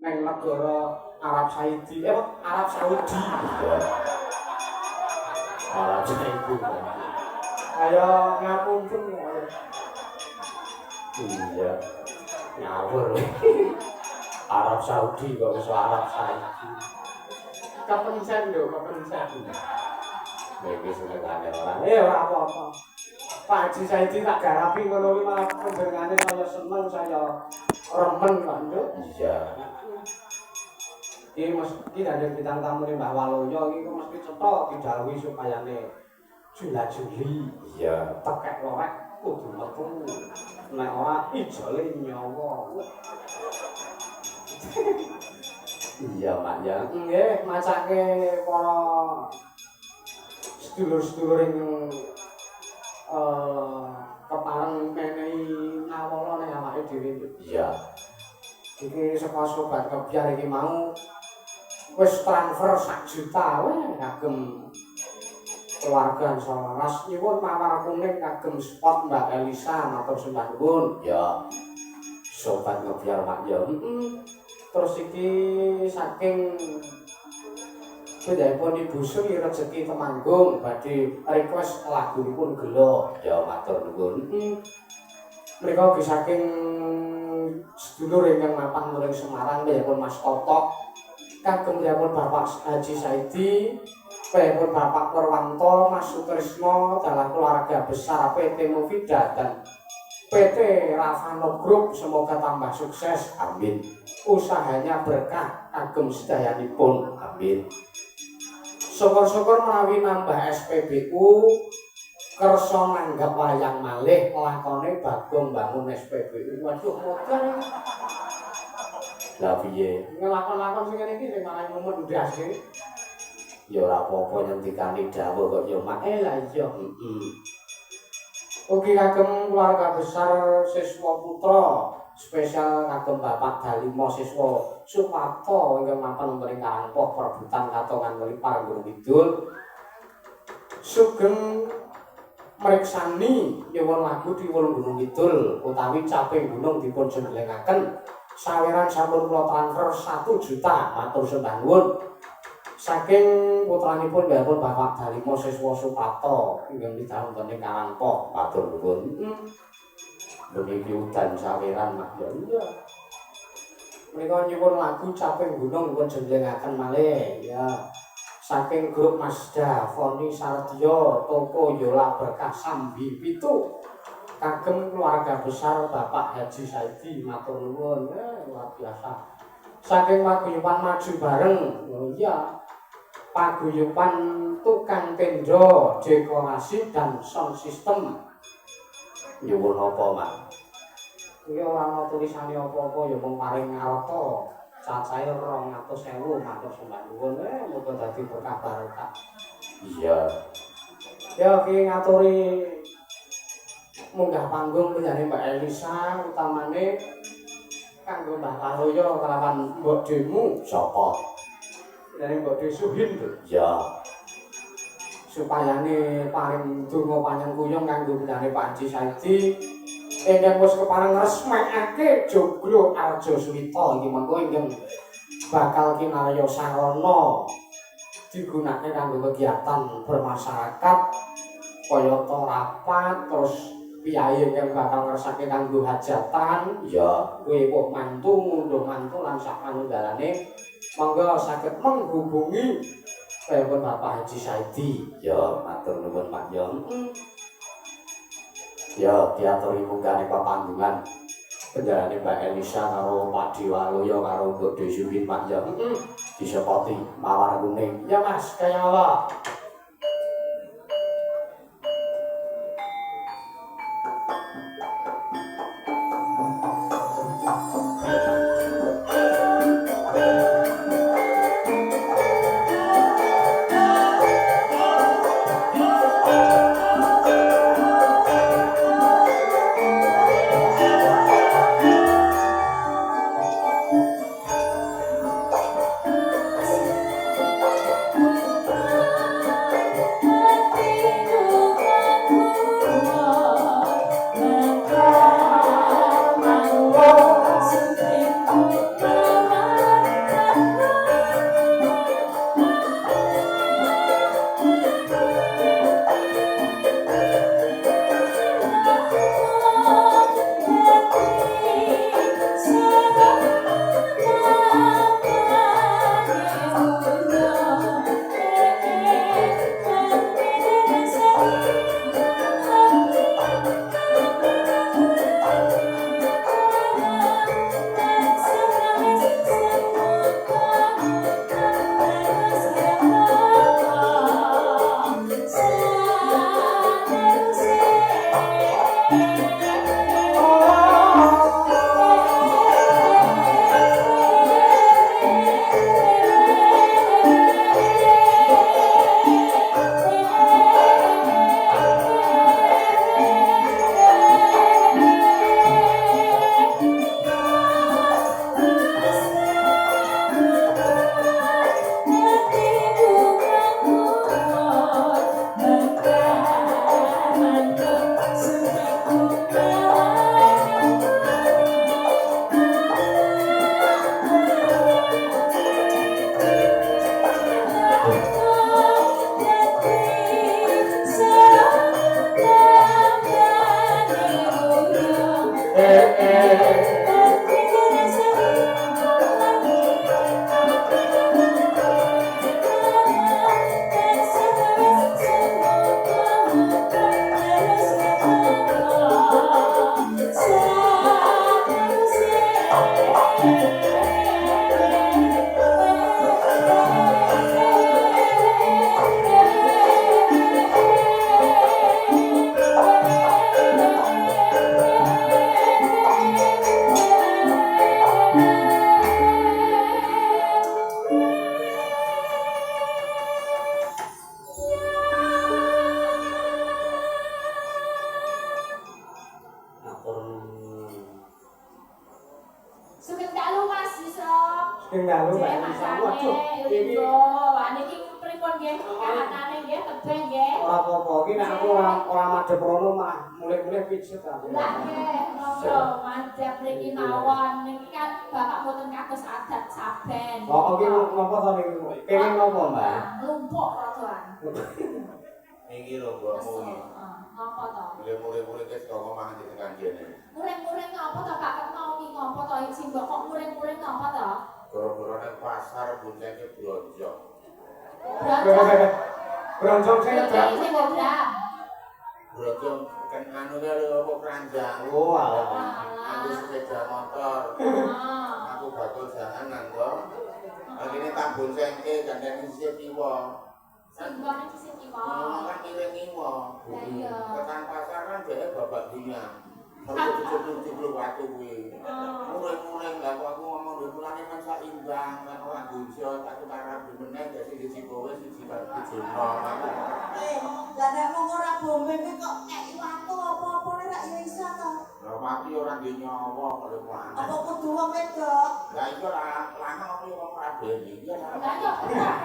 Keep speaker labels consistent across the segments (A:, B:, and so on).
A: neng negara Arab Saudi Arab Saudi
B: Arab Saudi
A: ayo ngapunten
B: iya ngawur Arab Saudi kok iso Arab Saudi
A: kepensen lho kepensen
B: iki senengane orang
A: ora apa-apa Pak Haji Saidi tak garapi ngono kuwi malah panjenengane saya seneng saya remen kok Nduk
B: iya
A: iki mesti dandeng bintang tamu Mbah Waloyo iki mesti cetha didhawuhi supayane jula-juli
B: iya
A: tekek lorek kudu metu nek ora ijole nyawa
B: iya Mak ya
A: nggih macake para sedulur-sedulur ing kepareng menehi nawala ning awake dhewe
B: iya
A: iki saka sobat kebiar iki mau wis transfer 1 juta weh kagem keluarga Solaras nyuwun mawar kuning kagem spot Mbak Elisa matur sembah nuwun
B: ya sobat ngebiar Mak ya
A: terus iki saking bedahipun Ibu Sri rezeki Temanggung badhe request lagunipun Gelo
B: ya matur nuwun
A: mereka bisa saking sedulur ingkang mapan muring Semarang pun Mas Toto kagem pun Bapak Haji Saidi pun Bapak Purwanto Mas Sutrisno dalam keluarga besar PT Movida dan PT Ravano Group semoga tambah sukses
B: amin
A: usahanya berkah kagem sedayanipun
B: amin
A: syukur-syukur menawi nambah SPBU kersa nanggap wayang malih lakone Bagong bangun SPBU waduh modal
B: lah piye
A: ngelakon-lakon sing ngene iki sing malah mumet ndas iki
B: ya ora apa-apa nyentikane dawuh kok ya Mak
A: lah iya ugi kagem keluarga besar siswa putra spesial kagem Bapak Dalimo siswa Supato ingkang mapan mring Karangpoh perebutan katongan Melipar Gunung Kidul sugeng mriksani nyuwun lagu diwulung Gunung Kidul utawi caping gunung dipun jenglengaken saweran sampun kula transfer 1 juta matur sembah nuwun saking putranipun pun Bapak Dalimo siswa Supato ingkang didhawuh wonten Karangpoh
B: matur nuwun
A: Begitu udan saweran Mak ya iya. Mereka nyuwun lagu caping gunung pun jenglengaken malih ya. Saking grup Mazda, Foni Sardio, Toko Yola Berkah Sambi Pitu. Kagem keluarga besar Bapak Haji Saidi matur nuwun luar biasa. Saking paguyuban maju bareng. Oh iya. Paguyuban tukang tenda, dekorasi dan sound system.
B: nyuwun apa Mak
A: Iki ora ana tulisane apa-apa ya mung paring ngarata cacahe 200.000 matur sembah nuwun muga dadi berkah barokah.
B: iya
A: Ya iki ngaturi munggah panggung penyanyi Mbak Elisa utamane kanggo Mbah Waroyo kelawan Mbok Demu
B: sapa
A: dari Mbok Desuhin
B: ya
A: supayane paring donga panyengkuyung kanggo penyanyi Pak Haji Saidi ingkang wis kepareng ngresmekake joglo Arjo Suwita iki mengko ingkang bakal kinarya sarana digunakake kanggo kegiatan bermasyarakat kayata rapat terus piyai ingkang bakal ngersake kanggo hajatan
B: ya
A: wewoh mantu ngunduh mantu lan sak panunggalane monggo saged menghubungi pun Bapak Haji Saidi
B: ya matur nuwun Mak ya ya diaturi munggane papanggungan penjalane Mbak Elisa karo Pak Diwaloyo karo Mbok Desuwin Mak ya disepoti mawar kuning
A: ya Mas kaya apa Sing dalu Mbak Elisa. Waduh, iki
C: niki pripun nggih? Kahanane nggih tebih nggih.
A: ora apa-apa. Iki nek aku ora madhep rono mah mulih-mulih pijet aku.
C: Lah nggih, monggo madhep mriki mawon. Niki kan Bapak mboten kados adat saben.
A: Oh, iki napa to niku? Kenging napa, Mbak?
C: Lumpuk rodoan.
D: Iki lho mbokmu iki.
C: Ngapa to?
D: Mulai-mulai wis kok mangan di tekan kene.
C: Muring-muring ngapa to Pak Ketno iki ngapa to sing mbok kok muring-muring ngapa to?
D: Gara-gara nang pasar bocahke blonjong.
A: Bronjong sing nyebrang.
C: Sing nyebrang.
D: Blonjong kan anu karo apa keranjang.
A: Oh, alah.
D: Aku sepeda motor. Aku bakul janganan to. Akhirnya tambun sengke gandeng sisih kiwa.
C: Simbone sing kiwa.
D: Kan miring kiwa.
C: Lah iya.
D: Tekan pasar kan dhek babak dunia. Kalau jebul watu kuwi. Muring-muring lah kok aku ngomong lho mulane men sak imbang kan ora gunjot aku karep meneh dadi siji kowe siji karo Jono.
E: Lah nek mung ora bombe kok ngeki watu apa-apa nek ya iso to.
D: Lah mati ora ndek nyawa kok mlaku.
E: Apa kudu wong wedok?
D: Lah iku lanang apa wong rabeni.
C: Lah yo Pak.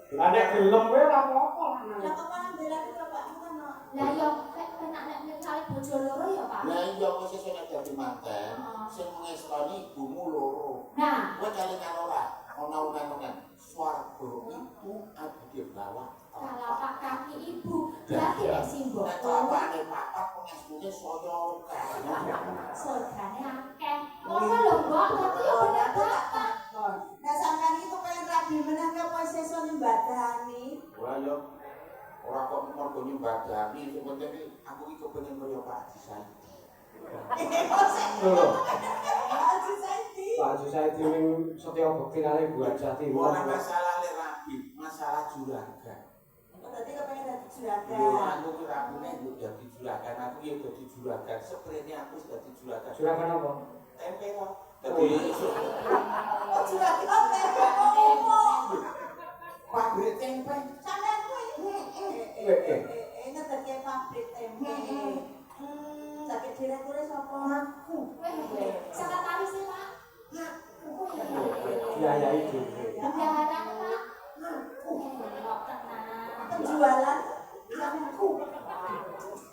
A: Lah nek gelem kowe ora apa-apa.
E: Lah kok malah belani bapakmu kan.
C: Lah yo penak nek misalnya bojo loro ya Pak.
D: Lah iya wis sesuk nek dadi manten sing ngestoni ibumu loro.
C: Nah,
D: Kowe kelingan ora ana unen-unen swarga itu ada di bawah
C: telapak kaki ibu berarti nek simbok
D: nek tapane papat pengestune saya
C: surgane akeh. Ngono lho Mbok, berarti yo bener bapak.
E: Nek sampean iki pengen rabi meneh apa sesuk nyembadani?
D: wah yo ora kok mergo nyembadani sing penting iki aku iki kepengin kaya Pak Haji Saidi.
A: Lho,
E: Haji Saidi.
A: Pak Haji Saidi ning Setya Bekti kali buat jati.
D: Ora masalah le rabi, masalah juragan.
E: Berarti kepengen dadi juragan.
D: Yo aku ki rabine yo dadi juragan, aku yo dadi juragan. Seprene aku dadi juragan.
A: Juragan apa?
D: Tempe kok. Dadi
E: Oh, juragan tempe ngomong.
D: pabrik tempe.
E: Sampean kuwi. Ngedeke pabrik tempe. Sakit direkture sapa? Aku.
C: Sekretaris e Pak.
A: Biayai dhewe.
C: Bendahara Pak. Kok tenang.
E: Penjualan aku.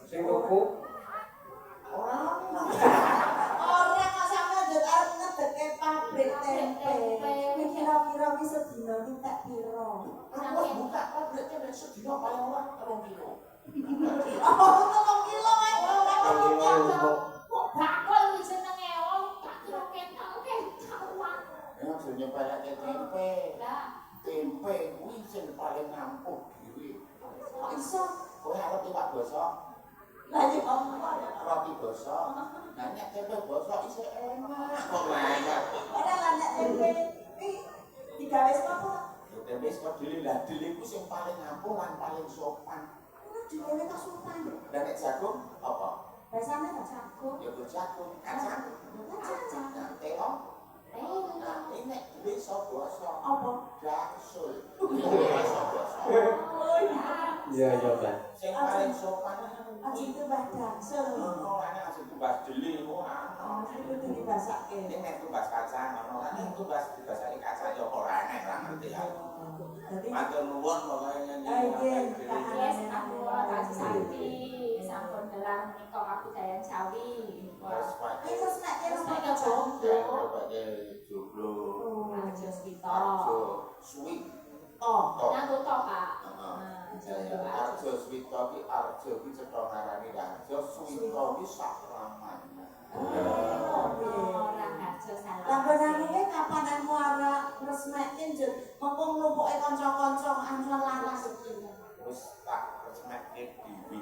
A: Sing tuku
E: Orang kok sampe njot arep ngedeke pabrik tempe. Iki kira-kira wis sedina iki tak piro?
D: Aku buka pabrik tempe sedina paling ora 3 kilo.
E: Oh, 3 kilo ae ora apa-apa.
C: Kok bakul iki jenenge wong tak kira ketok ketok.
D: Ya aja nyepelake tempe.
C: Lah,
D: Tempe kuwi sing paling ampuh dhewe.
E: Kok iso?
D: Kowe arep iwak bosok,
E: Lah ya apa?
D: roti bosok. Nah nek tempe bosok isih enak. Kok banyak.
E: Ora lah nek tempe iki digawe sapa?
D: Tempe saka dili lah dili ku sing paling ampuh lan paling sopan.
E: Ora digawe tak sopan.
D: Dan nek jagung apa?
E: Biasane tak jagung.
D: Ya kuwi jagung, kacang.
E: Kacang.
D: Nah, terong. Nah, ini nek besok bosok.
E: Apa?
D: Daksul. Besok bosok.
E: Oh iya.
A: iya iya Mbak.
D: Sing paling sopan.
E: Aji itu Mbah Daksul.
D: Ono ana sing tumbas deli ora
E: Oh,
D: ana.
E: itu dibasake.
D: Ini nek tumbas kacang ono kan tumbas dibasake kacang ya ora enak ra ngerti ya.
E: Jadi
D: Matur nuwun pokoke ngene.
C: yes aku kasih sakti sampun gelar menika kabudayan Jawi.
D: Wes wae.
E: ini sesnek
C: Terus
E: kene
C: nek jomblo
D: Bapake joglo.
C: aja kita.
D: Arjo suwi.
E: Oh,
C: Nang to Pak.
D: Heeh. Arjo swita ki arjo ki cetha ngarani arjo swita ki sakraman.
C: Ora aja salah.
E: lah benane kapanan muara resmekke njut mengko nglumpuke kanca-kanca anjuran laras iki.
D: Wis tak resmekke dhewe.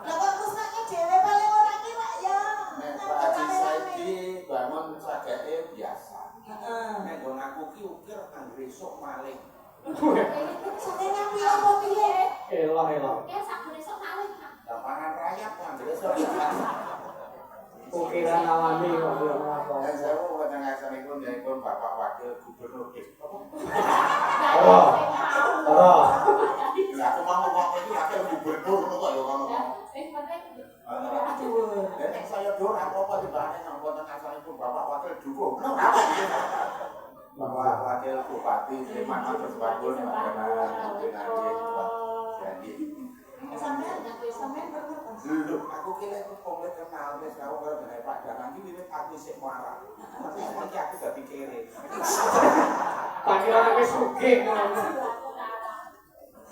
E: Lah kok resmekke dhewe paling ora kira ya.
D: Nek Pak Haji Saidi bangun sageke biasa.
E: Heeh.
D: Nek nggon aku ki ukir anggere esuk malih.
E: Sakene piye apa piye?
A: Elok.
C: Ya sakune sok malih Pak.
D: Lapangan rayap anggere esuk.
A: Ukiran alami kok yo apa.
D: Dan saya mau penjelasanipun yaitu Bapak Wakil Gubernur
A: Ora.
D: Lah aku mau ngomong iki Wakil Gubernur kok ya ngono.
C: Sing penting
E: Aduh.
D: Dan nek saya dur apa-apa dibane nang wonten asalipun Bapak Wakil Dukung. Bapak Wakil Bupati Sleman matur suwun panjenengan jadi
E: sampean berapa?
D: lho aku kira aku komplek kenal wis karo dene Pak Danang iki wiwit aku isih marah. Tapi aku dadi kere.
A: Tak kira wis sugih ngono.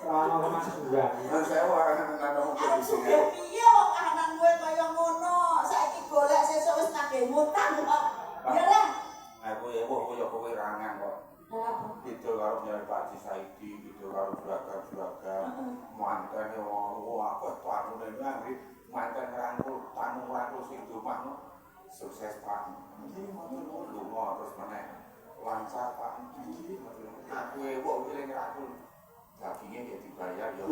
A: Ono Mas Juan.
D: Saya orang nang
E: Arep sugih piye wong kahanan kowe kaya ngono. Saiki golek sesuk wis nagih ngutang kok. Ya lah.
D: aku ya kaya kowe rangan kok. Itu karo nyari Pak Haji Saidi, gitu karo juragan-juragan, mantan aku aku nengah, mantan rangkul, tanu rangkul sing domah, sukses Pak. Ini mau lunga terus mana? Lancar Pak. Aku kok pilih rangkul, dagingnya ya dibayar ya.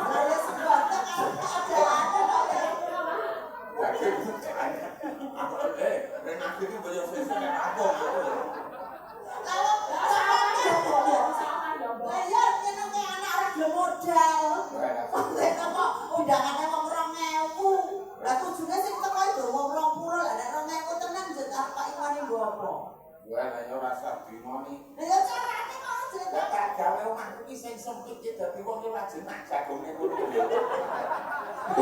E: Saya sebuatan
D: Renang itu banyak sesuatu apa?
E: Lah nyenenge anak ora modal. Kok undangane wong 2000. Lah tujune sing teko itu wong 20 lah nek 2000 tenan jet apa imane nggo apa?
D: Wah, nek ora rasa dimoni.
E: Lah ya carane kok jenenge
D: Tak gawe omahku iki sing sempit iki dadi wong ora jenak jagone ngono lho.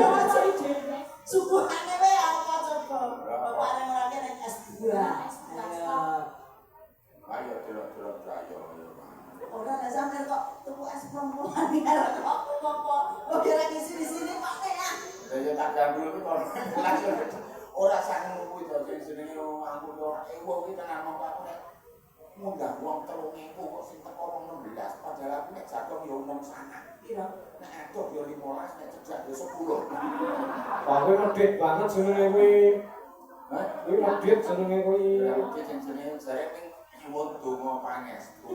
E: ora jadi subuhane wae apa coba. Bapak areng-areng nek S2.
D: Ayo delok-delok ayo.
E: Ora lah sampeyan kok tuku es perempuan karo apa? Kok ora ngisi di sini kok ya?
D: Lah ya tak gandul iki kok. Ora sangu kuwi to jenenge aku ora wong iki tenan mongko aku nek munggah wong 3000 kok sing teko wong 16 padahal aku nek jagong ya umum sana.
E: Piro?
D: Nek adoh ya 15 nek cecak ya 10.
A: Wah, kuwi medhit banget jenenge kuwi.
D: Hah?
A: Kuwi medhit jenenge kuwi.
D: Ya iki jenenge jare ning nyuwun donga pangestu.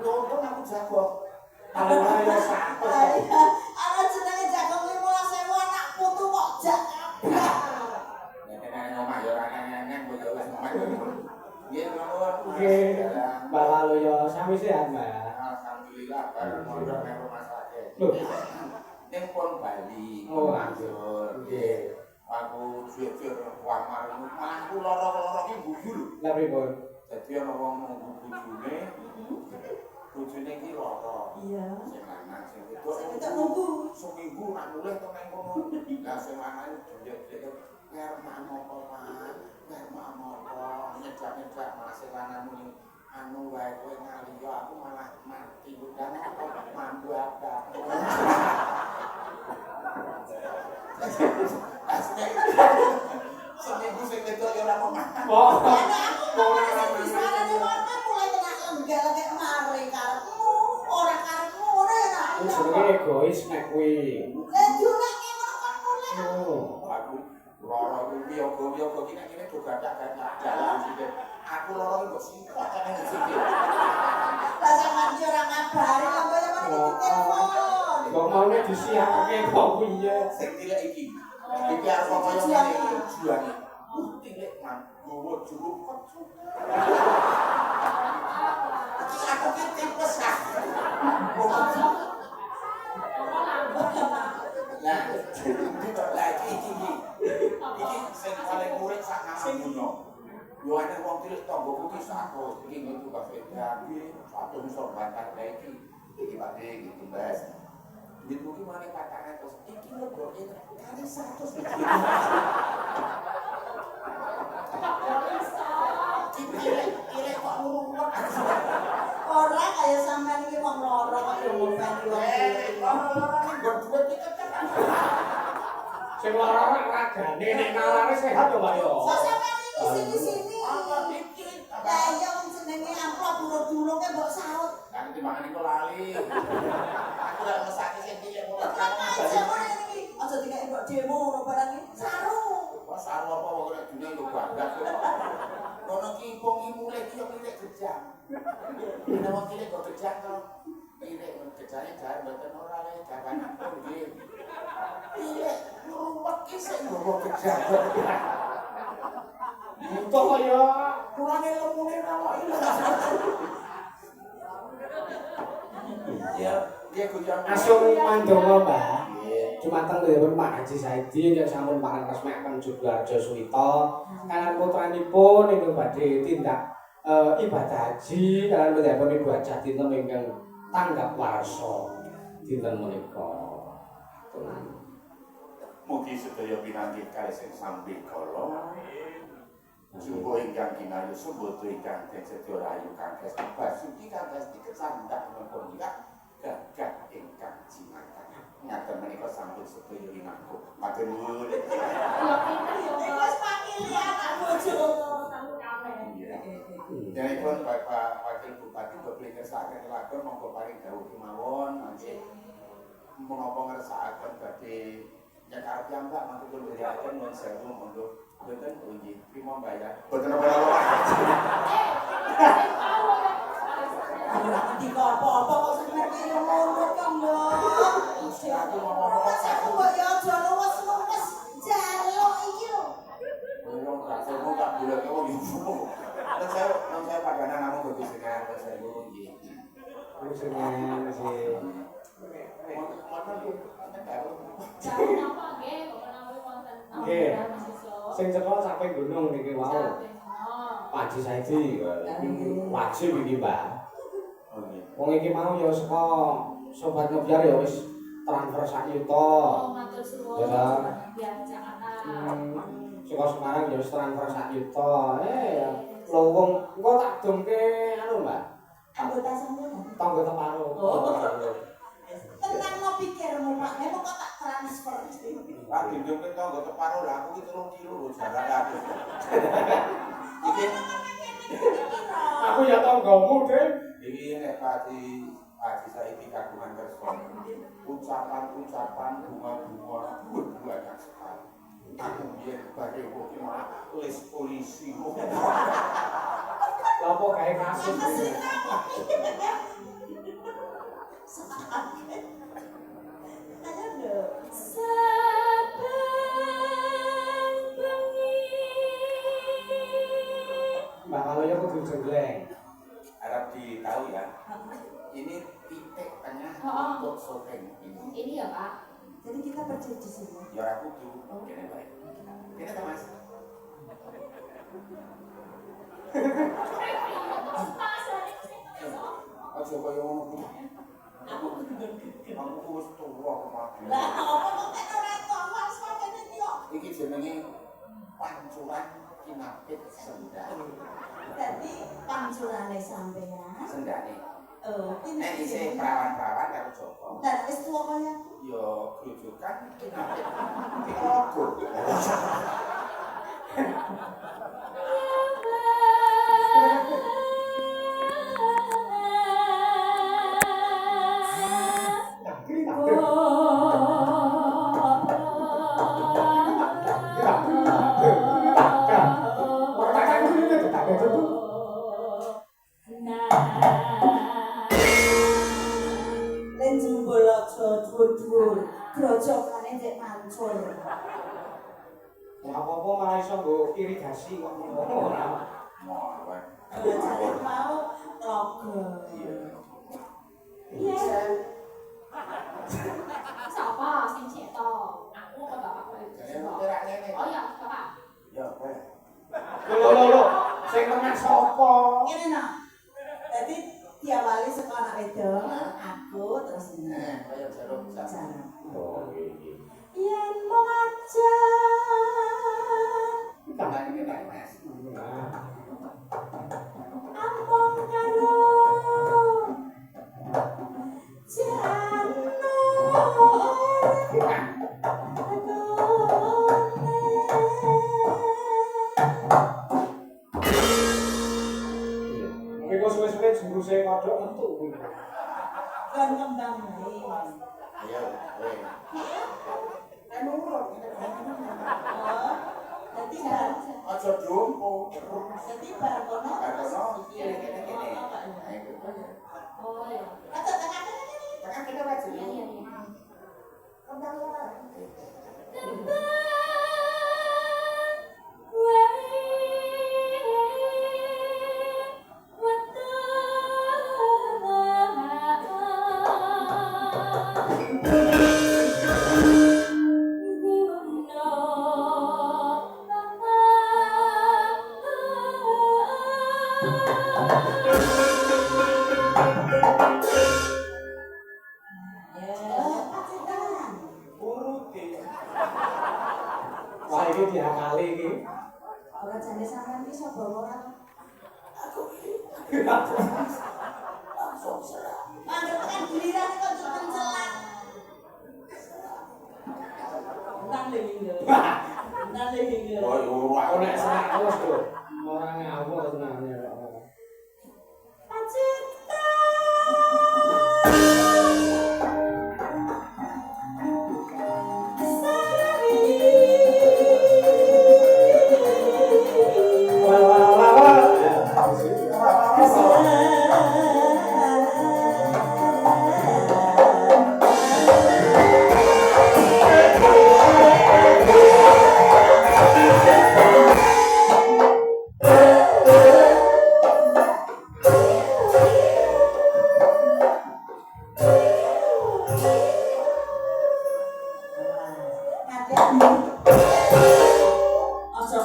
D: Lho untung aku jagong.
A: Kalau ayo satu.
E: Ana jenenge jagong 15.000 anak putu kok jak kabeh.
D: Nek omah ya ora neng-neng kok ya wis omah. Nggih nuwun.
A: Nggih. Mbak Lalu ya sami sehat, Mbak.
D: Alhamdulillah bareng mondok nang rumah sakit.
A: Loh.
D: Ning pon Bali.
A: Oh,
D: lanjut. Nggih. Aku jujur wamar malah aku lara-lara iki guyu lho.
A: Lah pripun?
D: Dadi ana wong nunggu bojone. Bojone iki lara.
E: Iya.
D: Sing lanang sing wedok.
E: Sing wedok nunggu.
D: Seminggu nak mulih to nang kono. Lah sing lanang dhewe ngarep apa Pak? Ngarep apa? Nyejak-nyejak malah sing lanang muni anu wae kowe ngaliyo aku malah mati udan apa mambu apa. Seminggu sing wedok ya ora makan.
A: Oh.
E: Aku ora sarane warna mulai tenak lenggah lek mari karepmu, ora karepmu ora ya.
A: Kuwi jenenge egois nek kuwi.
E: Lah diulangi ngono kon mulai.
A: Oh.
D: Aku lara kuwi yoga-yoga iki nek kene do gadak-gadak dalan sithik. Aku lara iki mbok singkot nang sithik.
E: Lah sampean iki ora ngabari apa ya mari ditelepon.
A: Kok maune disiapake kok piye?
D: Sing tilek iki. Iki arep kaya ngene iki juane. Tilek man gowo jeruk kecuk. Iki aku ki tipes ah. Nah, iki sing paling murid sak nang dunya. Yo ana wong tilek tanggoku ki sako iki ngono kok dadi satu iso bantah iki. Iki pade iki Mbas. Duit mungkin mana 400, iki leboke kali 100 iki. Iki kok ngurung-ngurung.
E: Ora kaya sampean iki wong loro kok yo ngopeni wae.
D: Ora iki duit iki kecek.
A: Sing lara ragane nek nalare sehat to, Pak yo.
E: Kok sampean iki sini-sini.
D: Apa iki?
E: Lah iya wong jenenge amplop durung-durunge mbok saut.
D: Kan timbangan iku lali. Aku lek mesake sing cilik mulai
E: Aja ngene iki. Aja dikek mbok demo ngono barang iki. Saru.
D: wah saru apa kok nek dunia yo banget. Ono ki wong iki mulai ki yo milih gejang. Nek wong cilik kok gejang to. Milih gejane jar mboten ora le jaban pun nggih. Milih ruwet ki sing nggowo gejang.
A: Butuh kaya
D: Kurane lemune awak iki. Ya, dia gujang
A: asung mandonga, Mbak.
D: Nggih.
A: Jumateng kula Pak Haji Saidi yang sampun parang resmekaken Joglarjo Suwita kalian putranipun ingkang badhe tindak ibadah haji kalian medhapun Ibu Hajah dinten ingkang tanggap warsa dinten menika.
D: Mugi sedaya pinanggih kalih sing sambi kala. Jumbo ingkang kinayu sumbutu ingkang den sedya rayu kangges basuki kangges dikesandak menipun gagah ingkang jimatang. Ngaten menika sampun sedaya winangku. Matur nuwun.
E: Wis pakili anak bojo.
D: Jadi pun Bapak Wakil Bupati berbeli ngersakaken lakon monggo paring dawuh kemawon mangke menapa ngersakaken badhe nyekar piyambak mangke kula ndherekaken nuwun sewu monggo boten nggih trima bayar boten apa-apa.
E: Ora ngerti apa-apa kok sing ngerti ngono kok lho.
D: Aku ngomong
E: Aku kok ya aja luwes-luwes jaluk iki lho.
D: Wong rasa kok tak boleh kok ibu. Saya padanan namung bagus dengan saya nggih.
A: Jenengan sih.
C: Jauh napa nggih, kok menawi wonten
A: Nggih.
C: mahasiswa.
A: Sing cekal saking gunung niki wau. Pak Haji Saidi wajib iki, Mbak.
D: Oh nggih.
A: Wong iki mau ya saka Sobat Ngebyar ya wis transfer sak yuta.
C: Oh, matur suwun.
A: Ya.
C: Biar Jakarta.
A: Saka Semarang ya wis transfer sak yuta. Lho wong engko tak domke anu, Mbak.
E: Anggota sampeyan.
A: Tangga teparo.
E: Tenang no pikirmu, Pak. Nek kok tak transfer.
D: Pak dindung kita nggo teparo lah aku iki 3 kilo lho jarake aku. Iki
A: Aku ya tanggamu, Dek.
D: iki nek Haji Saidi kagungan kersa. Ucapan-ucapan bunga-bunga banyak sekali. Aku biyen badhe kok wis polisi.
A: Lapo gawe kasus.
E: Ayo lho.
A: Mbak kalau ya kudu jenggleng.
D: Harap ditahu ya. Ini titik tengah untuk syuting ini.
C: Ini ya, Pak.
E: Jadi kita berdiri di sini.
D: Ya aku tuh kene baik. Kene ta Mas. Aja kaya ngono kuwi. Aku wis tuwa kemarin.
E: Lah apa kok nek ora tau Mas kene iki kok.
D: Iki jenenge pancuran kinapit sendal.
E: Dadi panculane sampeyan.
D: Sendane.
E: Ini
D: Nek isih perawan-perawan karo Joko.
E: dan wis tuwa kaya
D: Ya grujukan kinapit. Diogo.
E: len jembul aja dhuwur-dhuwur. Grojokane cek mancur.
A: Ya apa-apa malah iso nggo irigasi kok ora.
D: Mawon.
E: Jare mau tlaga. Iya.
C: Siapa sing ceto? Aku apa bapakku itu? Oh ya, Bapak.
D: Ya, kowe.
A: Lho. Sing tengah sapa?
E: Ngene no. Dadi diawali saka anak wedok, aku terus ini.
D: Kaya jeruk sak.
E: Jalan.
A: Oh, iki.
E: Yen mung aja
D: Tangan iki nek Mas.
E: among karo
A: Iku suwe-suwe juruse kodhok metu.
E: kan kembang wae.
D: Ayo, kowe. Anu ora
E: Oh, dadi bar
D: aja dumpo.
E: dadi bar kono.
D: Karena iki kene-kene. Ayo.
C: Oh ya.
E: Atau tengah kene.
D: Tengah kita wajib.
C: Iya, iya, iya.
E: Kembang ora.
C: Thank you.
E: pacitan.
D: Uruti.
A: Saiki diakali iki.
E: Ora jane sampean iki sapa ora? Aku iki. Langsung serah. Anggap tekan giliran kok cuma celak. Nang lagi. Nang lagi.
D: Oh,
A: Aku nek serak terus tuh. Ora ngawur tenane kok.
E: Aja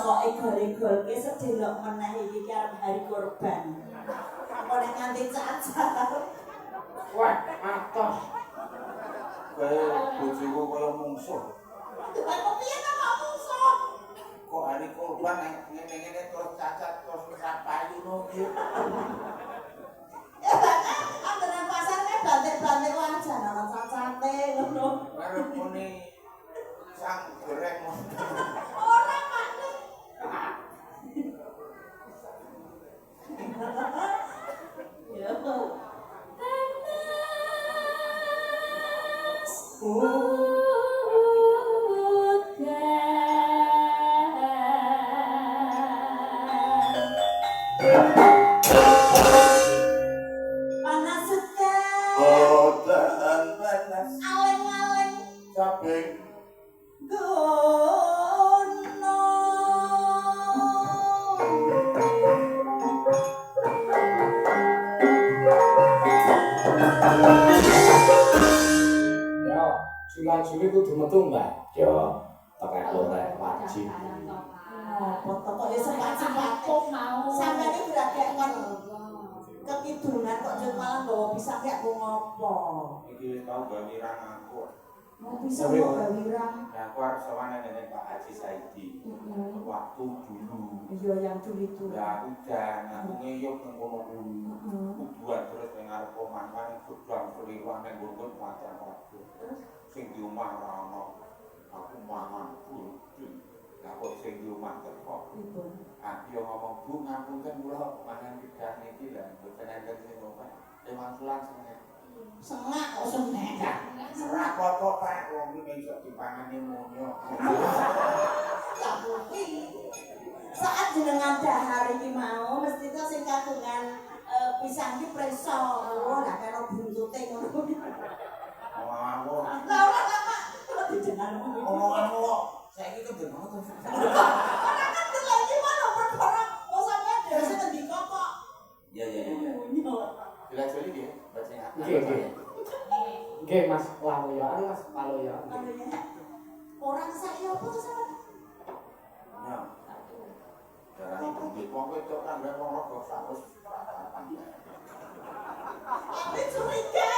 E: kok egol-egolke sedelok meneh iki karo hari korban. Apa nek nganti cacat.
A: Wah, atos.
D: Kaya bojoku kaya mungsuh.
E: Aku piye ta kok musuh?
D: Kok hari korban ngene-ngene terus cacat terus ora payu no piye?
E: Ya bakal antenan pasar kan bantik-bantik wajan ana cacate ngono.
D: Arep muni sang goreng
E: Ora Pak. Ya. Panas sekali.
D: Odan panas
E: Aleng-aleng
D: capek
A: Ya, Juli kudu metu, Mbak. Yo, pakai lorek wajib.
E: Kok ya sempat-sempat
C: mau.
E: sampai ini berarti kan kekidungan kok jeng malah bawa pisang kayak mau ngopo.
D: iki wis tau gawe ra ngaku.
E: Mau pisang mau gawirang.
D: Nah, aku harus sawane nenek Pak Haji Saidi. Waktu dulu.
E: Iya yang dulu itu.
D: Ya udah, aku ngeyuk nang kono kuwi. Kuduan terus ning ngarep omah kan kudang keliwah ning nggon pacar aku. Sing di omah ora ono. Aku mangan kudu. Lah kok sing di omah teko. Aku yo ngomong Bu ngapunten kula mangan gedang iki lha mboten enten sing omah. Emang sulang seneng.
E: Sengak kok seneng.
D: Ora apa-apa Pak, wong iki iso dipangani monyo.
E: Lah kuwi. Saat jenengan dahar iki mau mesti to sing kagungan pisang ki preso. Lah karo buntute ngono.
D: Ngawur.
E: Lah ora Pak. Kok dijenengan ngono.
D: Omonganmu kok saiki kedengar terus.
E: Ora kan lagi mana perkara kok sampean dhewe sing ngendika kok.
D: Iya.
E: Bunyo.
D: Jelas-jelas iki baca
A: Nggih. Nggih, Mas Lamoyan, Mas Paloyan.
E: Orang saya apa tuh sampean?
D: Ya. Darani bukit wong wedok kan lek wong rego 100 rata-rata.
E: Aku curiga.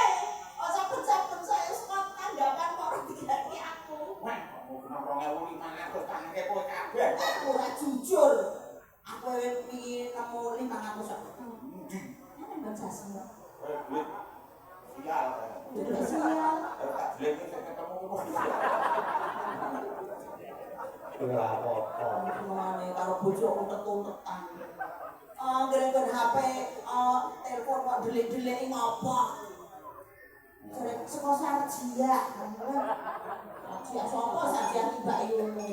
E: Ojo pecah-pecah saya sempat tanggapan kok ora digaki aku.
D: Wah, kamu kena 2.500 tangke kowe kabeh.
E: Aku ora jujur. Aku wingi nemu 500 kok.
D: Endi?
E: Ana bacas mbak.
D: Kowe duit sial.
E: Sial.
D: Tak jelek sing ketemu kowe.
A: Ora apa-apa.
E: Ngene karo bojoku untet-untetan. Gara-gara HP telepon kok delik-delik ngopo? Jare saka Sarjia. Sarjia sapa Sarjia Mbak Yuni.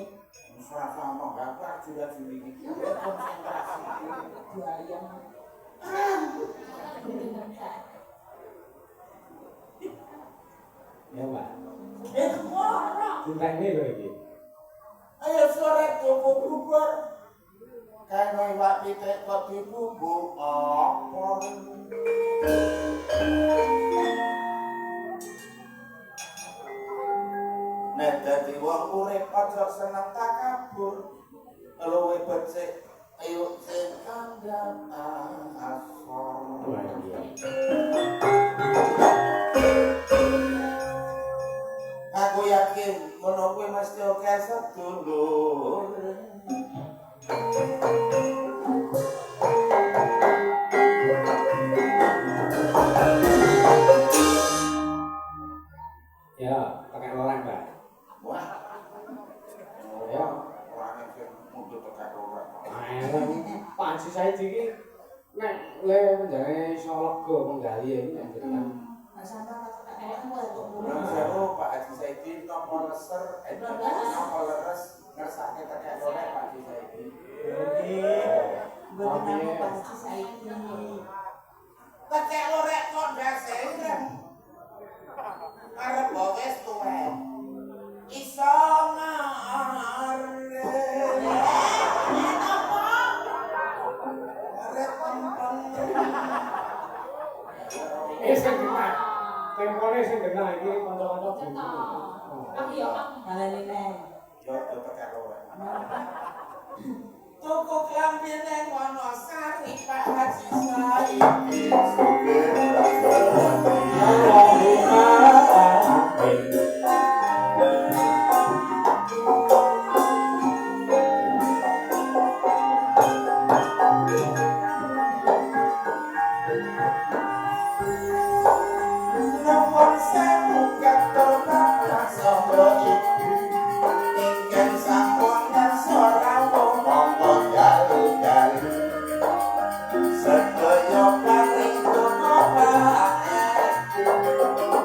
D: Ora sama, gak juga juli iki. Konsentrasi.
E: Bayang.
A: Ya, Mbak.
E: Ora.
A: Cintane lho iki.
D: Ayo sore tuku bubur. Kaya iwak pitik kok dibumbu apa? Nek dadi wong urip aja seneng takabur. Luwe becik Ayo sing kandhang asor.
A: Wah, iya.
D: Aku yakin ngono kuwi mesti oke sedulur.
A: Ya, pakai loreng, Mbak.
D: Wah,
A: Ya,
D: orang sing mundur tekan ora.
A: Pak Haji Said iki nek le menjane iso lega penggali iki nek jenengan
E: Nah, sampai aku kok
D: Nang jero Pak Haji Saidi nopo leser, nopo leres ngersake tekan ora Pak Haji Saidi.
E: Mboten namung pasti saiki.
D: Tekan ora kok ndase kan. Arep wis tuwe. Iso ngarep. Arep tempeng.
A: sing kena. Tempone sing kena iki kanca-kanca
C: Cetha.
A: Oh.
C: Aku ya aku.
E: Kalene neng.
D: Yo tekan ora. Tuku klambi neng Wonosari Pak Haji Saidi. Nomor sewu katon bapak sapa iku ingkang sampun ngarsa rawuh monggo dalu-dalu sedaya paring donga bae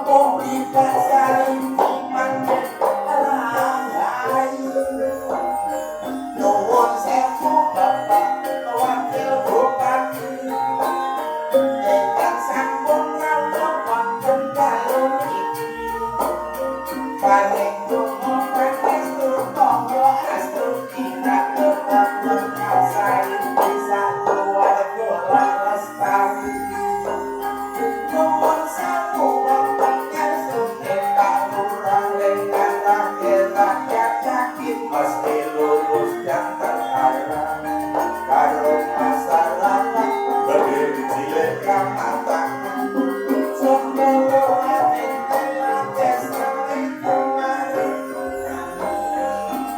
D: mugi pasaring dimanjen rahayu nuwun sewu bapak wakil bupati ingkang sampun rawuh wonten dalu iki paling donga pangestu tangga astuti ratu ratu kasai bisa keluarga lestari nuwun sewu wonten ngersune kalurah lengan rakyat yakin mesti lulus dan terarah karo masyarakat berdiri cilik ramatan sebelum hati telah kesalahan kemarin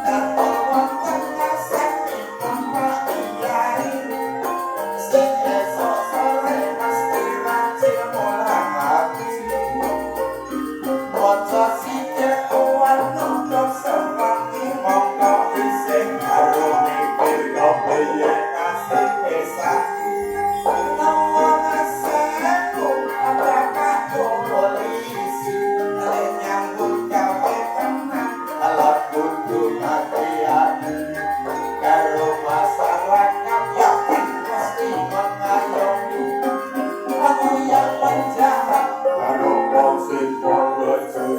D: atau wonten ngasih tempat iyai sing esok sore mesti rajin mulang hati moco sithik kuat nunduk seperti mongko ising karo mikir yo piye kasih kisah nomor sewu apakah polisi nyambut gawe tenang alat kudu hati-hati karo masyarakat yakin mesti mengayomi aku yang menjahat karo wong sing bojo sing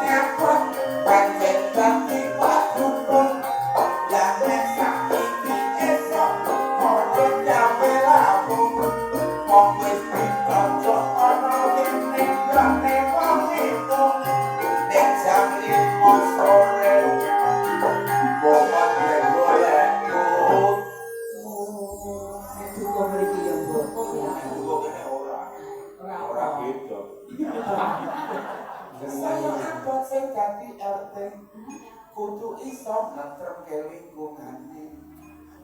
D: ngapot pancen dadi padukung lah nek saiki esok ora gawe lambung wong wis ditonjok ana kene gane wong itu nek jam 5 sore momen golek
E: Duka mriki ya, Bu.
D: ora beda saya abot sing dadi RT kudu iso nentremke lingkungane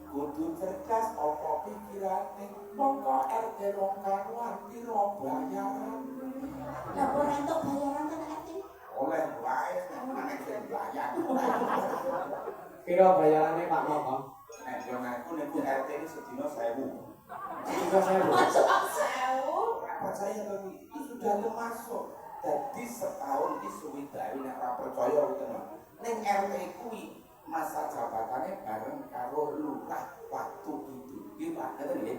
D: kudu cerdas apa pikirane mongko RT wong karuan piro bayaran
E: Lapor entuk bayaran tenan ati.
D: oleh wae nek sing bayar
A: Piro bayarane Pak Moko?
D: nek yo ngaku nek RT ini sedina 1000
A: Juga saya
E: Masuk sewu.
D: percaya tapi itu sudah termasuk jadi setahun itu suwidari nek ora percaya tenan ning RT kuwi masa jabatannya bareng karo lurah waktu itu iki Pak ngeten nggih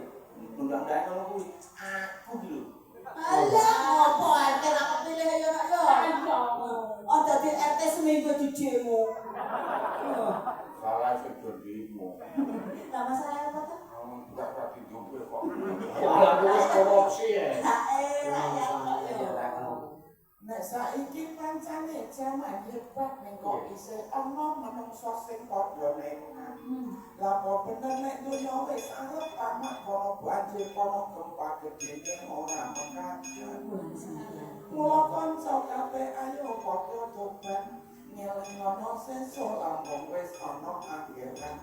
D: undang-undang ngono kuwi aku lho
E: Alah, ngopo RT ra kepilih ya nak yo.
C: Iya.
E: Oh dadi RT seminggu di demo.
D: salah sing demo
E: Lah masalah apa tuh?
D: tidak rapi jumpe kok
A: Malah wis korupsi ya.
E: Lah rakyat kok yo.
D: Nek saiki pancane jaman hebat ning kok isih ana manungsa sing padha nekat. Lah apa bener nek dunya wis arep tamat kono banjir kono gempa gedhe ora mengkacan. Mula kanca kabeh ayo padha tobat nyelengono sesuk lampung wis ana akhirat.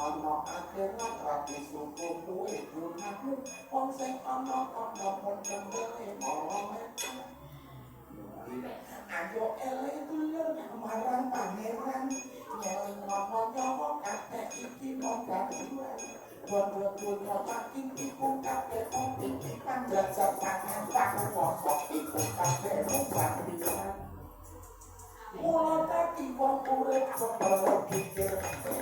D: Ana akhirat rapi suku kuwe gunamu wong sing ana kono pun kembali marang. Ayo eling dulur marang pangeran nyeling ngono nyawa kabeh iki mung gaduhan bondo dunya makin iku kabeh wong titipan jajak pangan pakuwasa iku kabeh rusak pisan mula dadi wong urip perlu pikir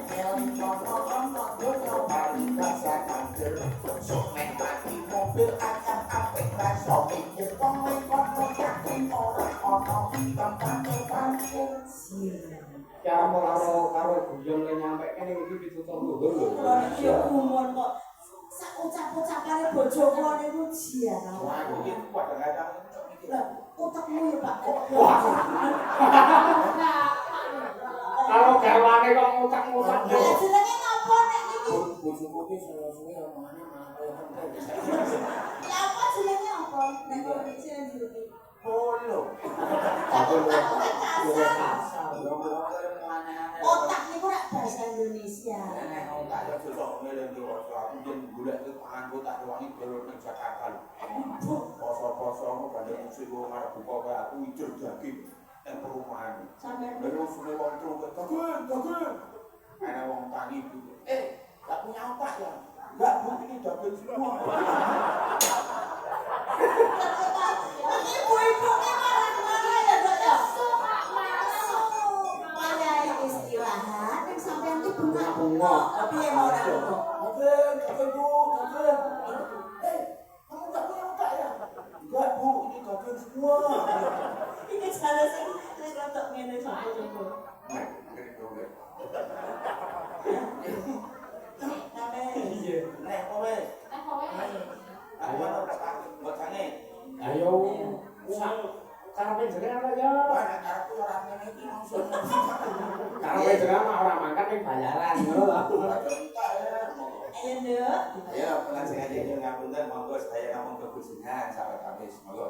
D: nyeling ngono ana dunya paling rasa kanker sok nek mati mobil akan apik rasa pikir wong kono yakin ora ana tempate pancen
A: cara karo guyon le nyampe kene iki pitutur luhur lho.
E: Ya umur kok sak ucap-ucapane bojo kula niku jian.
D: wah iki kadang-kadang
E: Lah, utekmu ya Pak.
A: Karo gawane kok ngutak-ngutak.
E: Lah jenenge napa nek niki?
D: bojoku ki suwe-suwe omongane malah
E: Ya apa jenenge apa? Nek kok jenenge jero.
D: polo
E: Aku tak kasar.
D: ngomong-ngomong
E: Otak niku rak bahasa Indonesia.
D: nek otak yo sesuk ngeling ki aku jen golek ke tanganku tak rewangi dolan nang Jakarta lho. Poso-poso bandar musik wong arep buka kaya aku ijur daging nang perumahan.
E: Sampeyan
D: Terus suwe wong turu daging. Ana wong tani Bu. Gak punya otak ya? Enggak, Bu, ini daging semua.
E: ibu-ibu ki marah-marah ya, Dok ya.
C: Suka masuk.
E: Wayahe istirahat ning sampeyan ki
A: Bunga.
E: bunga. Piye mau ora bunga?
D: Daging Bu, daging. Kamu gak punya otak ya? Enggak, Bu, ini daging semua.
E: Iki jare sing rodok ngene sapa-sapa.
D: Nah, ngene dong.
A: Iya.
D: Nek kowe,
C: kowe.
D: aku ana tak bacane.
A: Ayo sak karepe jenengan apa ya?
D: Wah, nek karepku ora ngene iki langsung.
A: Karepe jenengan ora makan ning bayaran ngono lho.
E: Ayo, Nduk.
D: Ya, langsung aja nyuwun ngapunten monggo sedaya namung kebusingan sahabat Kamis monggo.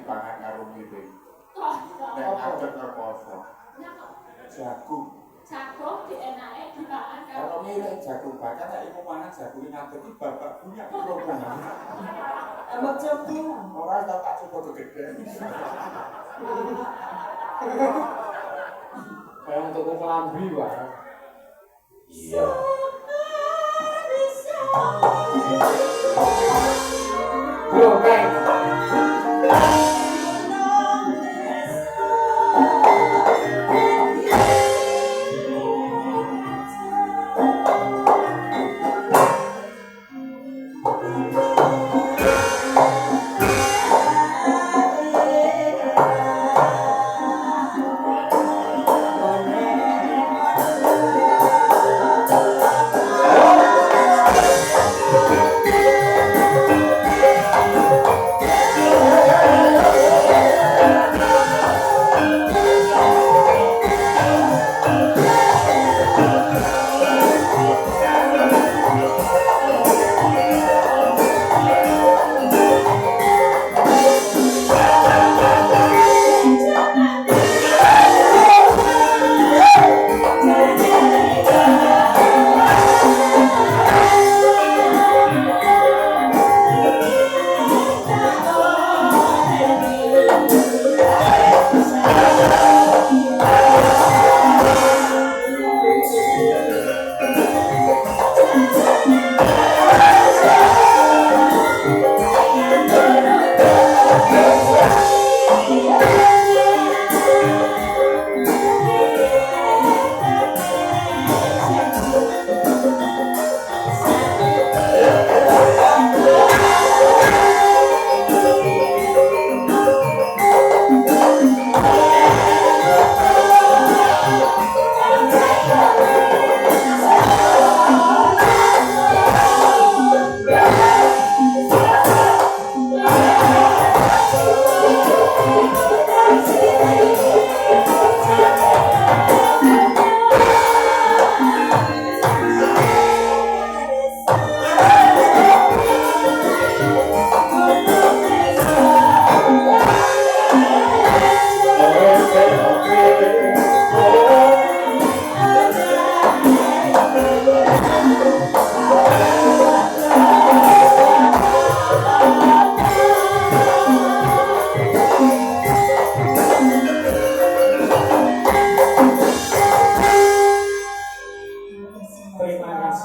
D: dipangan karo miring.
C: Kok
D: Nek adek rekoso. Jagung.
C: jagung dienake dimakan karo
D: Kalau miring jagung bakar nek iku mangan jagung ngadeg iki babak bunyak rombongan.
E: Mbok coba.
D: Ora tau tak coba gegede.
A: Kayak untuk kelambi wae.
B: Iya.
A: Globeng.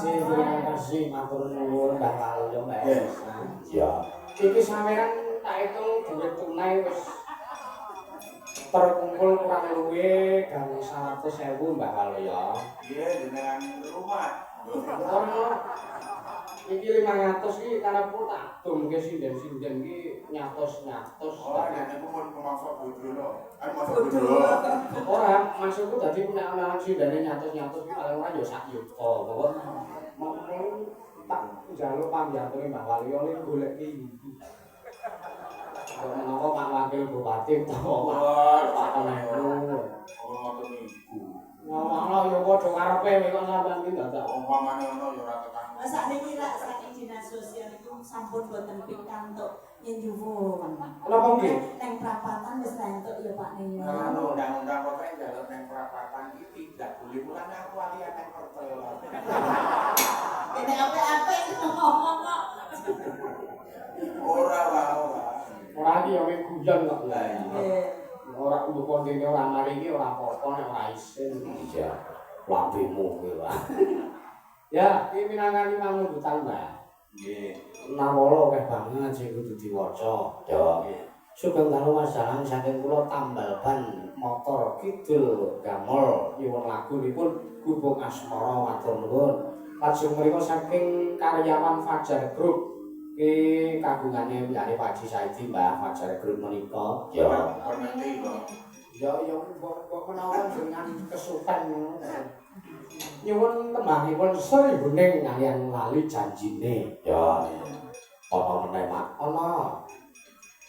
A: Terima kasih, matur nuwun Mbah Kalyo Mbak Elsa.
B: Iya.
A: Iki sampeyan tak hitung duit tunai wis terkumpul kurang luwih gang 100.000 Mbah Kalyo.
D: Iya, jenengan rumah.
A: Ono iki 500 iki karepku tak dumke sinden-sinden iki nyatos-nyatos.
D: Oh, nek niku pun mangsa bodho lho. Mangsa bodho.
A: Ora, maksudku dadi nek ana sindene nyatos-nyatos iki paling ora ya sak yuta, pokok mau tak njaluk pambiyantuné Mbah Kalyo ning golek iki. Kok menawa Pak Wakil Bupati utawa Pak Menlu.
D: Oh, ngoten niku.
A: Ngomongno ya padha karepe kok sampean iki dadak.
D: Omongannya ono ya ora tekan.
E: Sakniki rak saking dinas sosial iku sampun boten pikantuk nyuwun.
A: Napa nggih?
E: Neng prapatan wis entuk ya Pak Neyo.
D: Nah, undang-undang pokoke njaluk neng perapatan iki tidak boleh mulane aku walian neng pertoyolan.
E: Ini apik-apik ngomong kok.
D: Ora wae.
A: Ora iki ya guyon kok.
D: Lah iya.
E: Nggih.
A: Ora untuk kontine ora mari iki ora apa-apa nek ora isin.
B: Iya. Lambemu kuwi, Pak.
A: Ya, iki minangkani mangundutan, Mbak.
D: Nggih.
A: Nawala akeh banget sing kudu diwaca.
B: Ya.
A: Sugeng dalu masalah saking kula tambal ban motor kidul gamol nyuwun lagunipun Gubuk Asmara matur nuwun. Lajeng mriku saking karyawan Fajar Group iki kagungane mbiyane Pak Haji Saidi Mbah Fajar Group menika.
B: Ya.
D: Pengerti lho.
A: Ya kok menawa dengan kesupen ngono. Nyuwun tembangipun seribuning kaliyan lali janjine.
B: Ya. Ana meneh, Mak.
A: Ana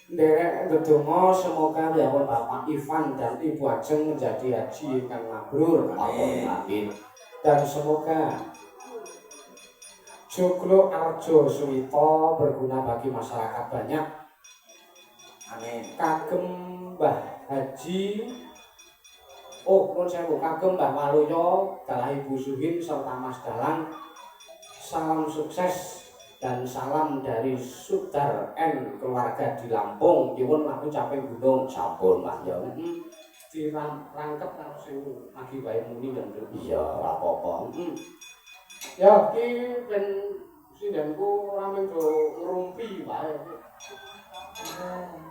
A: nderek ndedonga semoga piyambak Bapak Ivan dan Ibu Ajeng menjadi haji ingkang mabrur.
B: Amin.
A: Dan semoga Joglo Arjo Suwito berguna bagi masyarakat banyak.
D: Amin.
A: Kagem Mbah Haji nuwun sewu kagem Mbah Waluyo dalah Ibu Suhin serta Mas Dalang salam sukses dan salam dari Sudar N keluarga di Lampung nyuwun laku caping gunung sampun Mbah ya dirangkep karo sing lagi wae muni dan
B: Iya, ora apa-apa.
A: ya ki ben sindenku rame do ngrumpi wae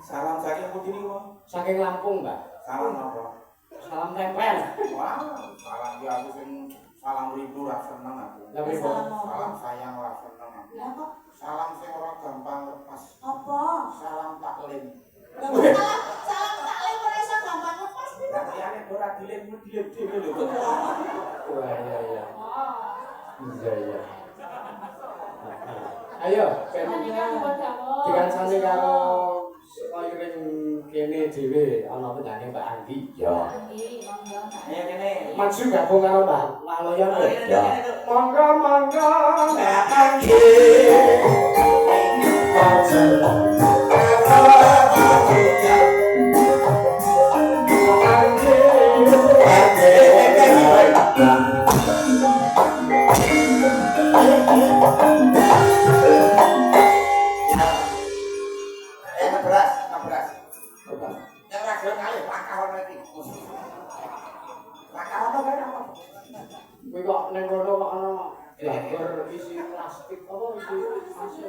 D: Salam saking pundi niku?
A: saking Lampung Mbak
D: Salam apa?
A: salam tempel
D: Wah, salam ki aku sing salam rindu ra seneng aku.
A: lah pripun
D: Salam sayang ra seneng aku.
E: Lah kok
D: Salam sing ora gampang lepas.
E: apa?
D: Salam taklim.
E: Lah salah salah salah ora iso gampang lepas iki.
D: Lah liyane ora dilem dilem dhewe lho.
A: wah iya iya iya iya ayo ben dikancani karo koiring kene dhewe ana penyanyi Mbak Andi
B: Ya.
D: Ayo kene.
A: maju gabung karo Mbak Maloyo
B: Ya.
A: monggo monggo
D: Mbak Andi. Beras. Yang ra gelem kali lakawan iki. Lakawan apa apa?
A: kuwi kok ning kono kok ana gambar isi plastik apa isi pasir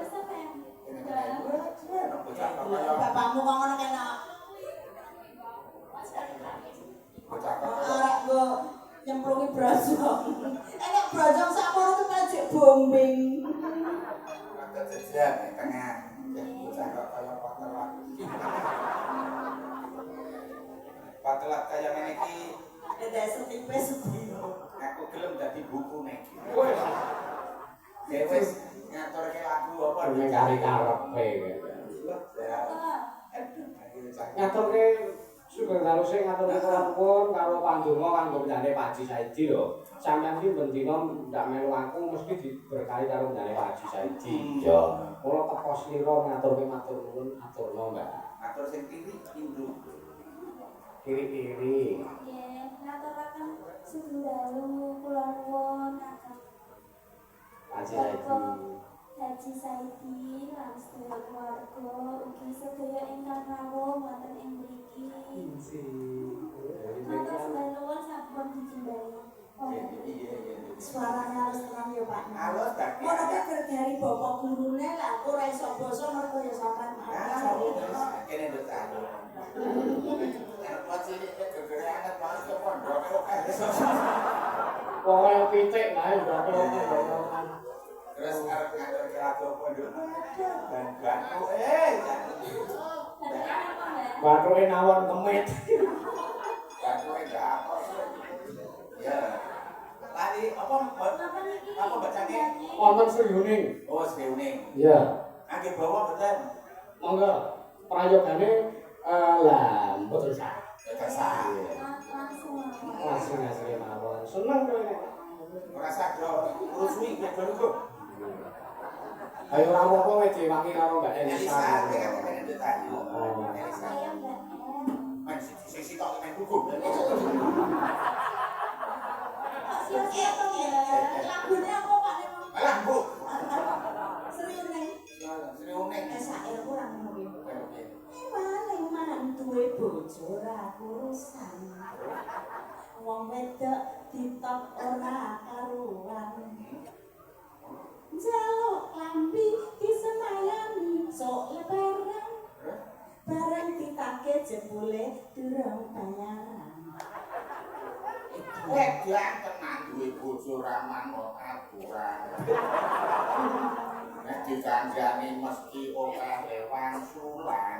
E: Bapakmu kok ngono kena.
D: Bocah
E: Ora nggo nyemplungi brojong. Enek brojong sakmono ku kajek bombing.
D: ada jajan di tengah. Bocah kok kaya patelak. Patelak kaya ngene iki
E: Ada setipe sedino.
D: aku gelem dadi bukune. Ya wis ngaturke lagu apa
A: ning kari karepe ngaturke sugeng daluse ngaturke nuwun karo pandonga kanggo penjane Pak Haji Saidi lho. Sampeyan iki ben dina ndak melu aku mesti diberkahi karo penjane Pak Haji Saidi.
B: Ya.
A: Kula teko slira ngaturke matur nuwun aturna Mbak.
D: ngatur sing tinggi induk.
A: Kiri-kiri.
C: Nggih, ngaturaken sugeng dalu kula nuwun kakang
A: Pak Haji Saidi.
C: Haji Saidi lan sedaya keluarga ugi sedaya ingkang rawuh wonten ing mriki. Matur sembah nuwun sampun dijembali.
D: Iya.
E: Suaranya harus terang ya Pak.
D: Halo, Kak.
E: Ngono kan dari bapak gurune lah aku ora iso basa mergo ya sampean maaf.
D: Kene nduk aku. Apa cilik gegere anget banget ke pondok kok.
A: Wong kaya pitik bae udah
D: Terus arep ngatur ke lagu pondok. Dan batu
C: Bapak apa, Mbak?
A: Bathuke nawon kemit.
D: batu enggak apa. Ya. Lari apa
C: Napa niki?
D: apa bacane?
A: Wonten Sriuning.
D: Oh, seuning.
A: Iya.
D: Angge bawa betul.
A: Monggo prayogane lah mboten sah.
D: Kesah.
C: Langsung.
A: Langsung asli mawon. Seneng kowe nek.
D: Ora sadar rusui nek dulu.
A: Ayo ora apa-apa kowe diwangi karo Mbak
D: Elisa
A: Elisa.
D: kene nduk tadi. Elisa.
C: Saya Mbak.
D: Men sisi tok men hukum.
C: Siap-siap to, Mbak.
E: Lagune apa Pak Nek?
D: Alah, Bu.
E: Serius ning.
D: Seuning.
E: SAR kurang ngono. Maling mantuwe bojo ora urusan. Wong wedok ditok ora karuan. Jaluk lambi disemayani sok lebaran. Bareng ditake jebule durung bayaran.
D: Wedan tenan duwe bojo ra manut aturan. Nek dikandhani mesti akeh wangsulan.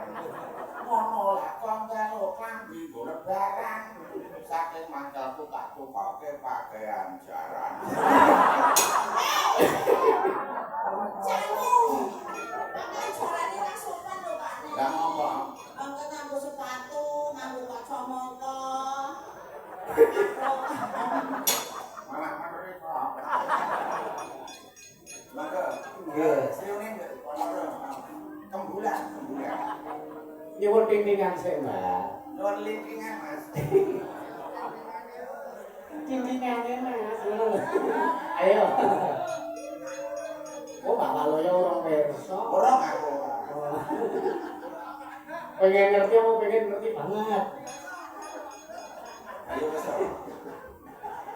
D: Ngono lah kok karo klambi go lebaran. Saking mangkelku tak tukoke pakaian jaran.
E: Jamu. Pakai carane ra sopan lho Pak Nek.
D: Lah ngopo?
E: Angkat nganggo sepatu, nganggo kacamata.
D: Malah mereka. Maka
A: Nggih.
D: seuning kembulan.
A: Nyuwun pimpinan sik, Mbak.
D: Nyuwun lintingan, Mas.
A: Pimpinane, Mas. Ayo. Oh, Bapak Loyo orang perso.
D: Orang aku.
A: Pengen ngerti apa pengen ngerti banget.
D: Ayo Mas.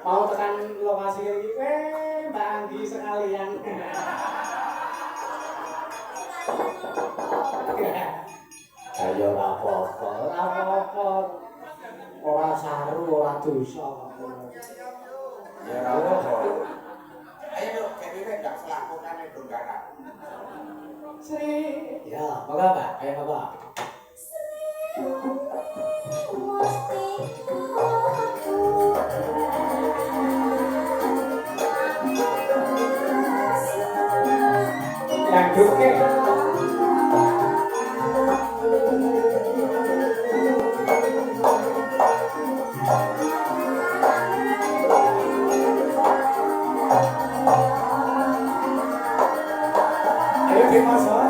A: Mau tekan lokasi ini, Mbak Anggi sekalian. Ayo ora apa-apa. Ora saru, ora dosa.
D: Ya ora apa-apa. Ayo dong, kene ndak selakukane donggaran.
A: Sri. Ya, monggo Mbak, ayo monggo. Yang duke. Ayo dimasuk.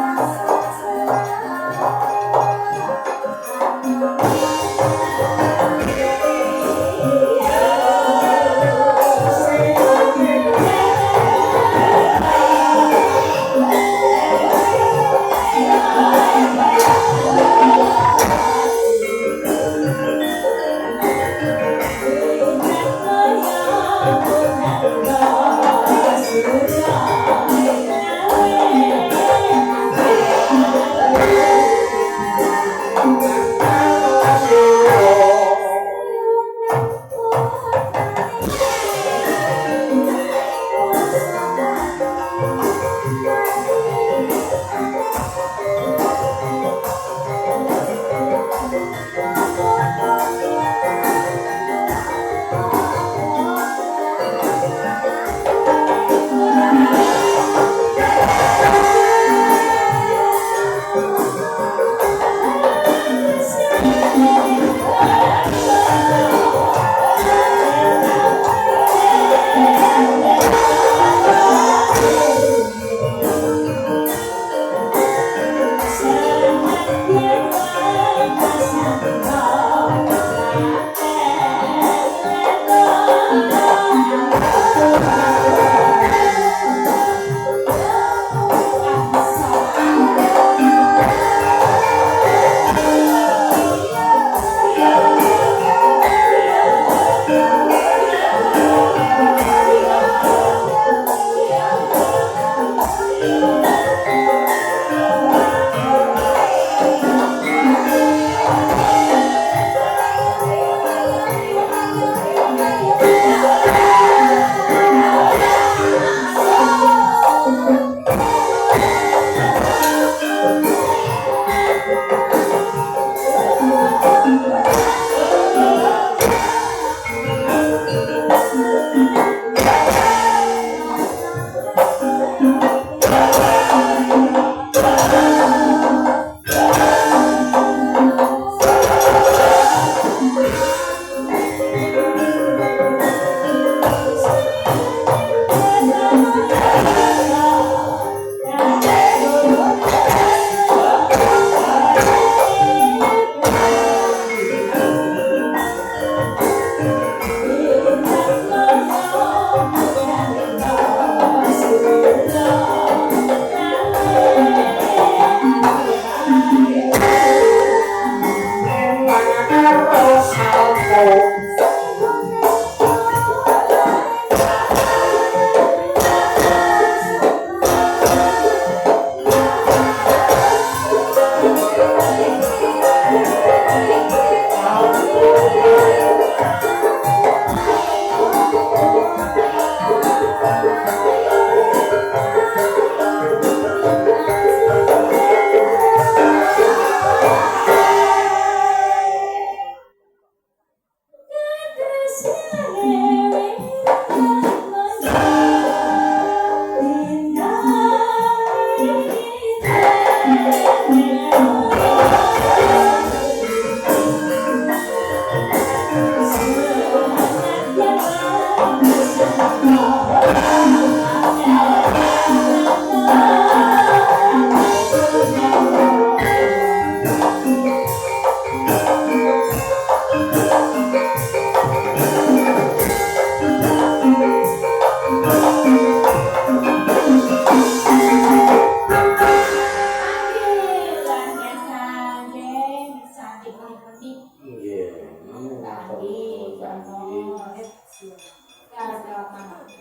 A: Nggih.
F: Lagi,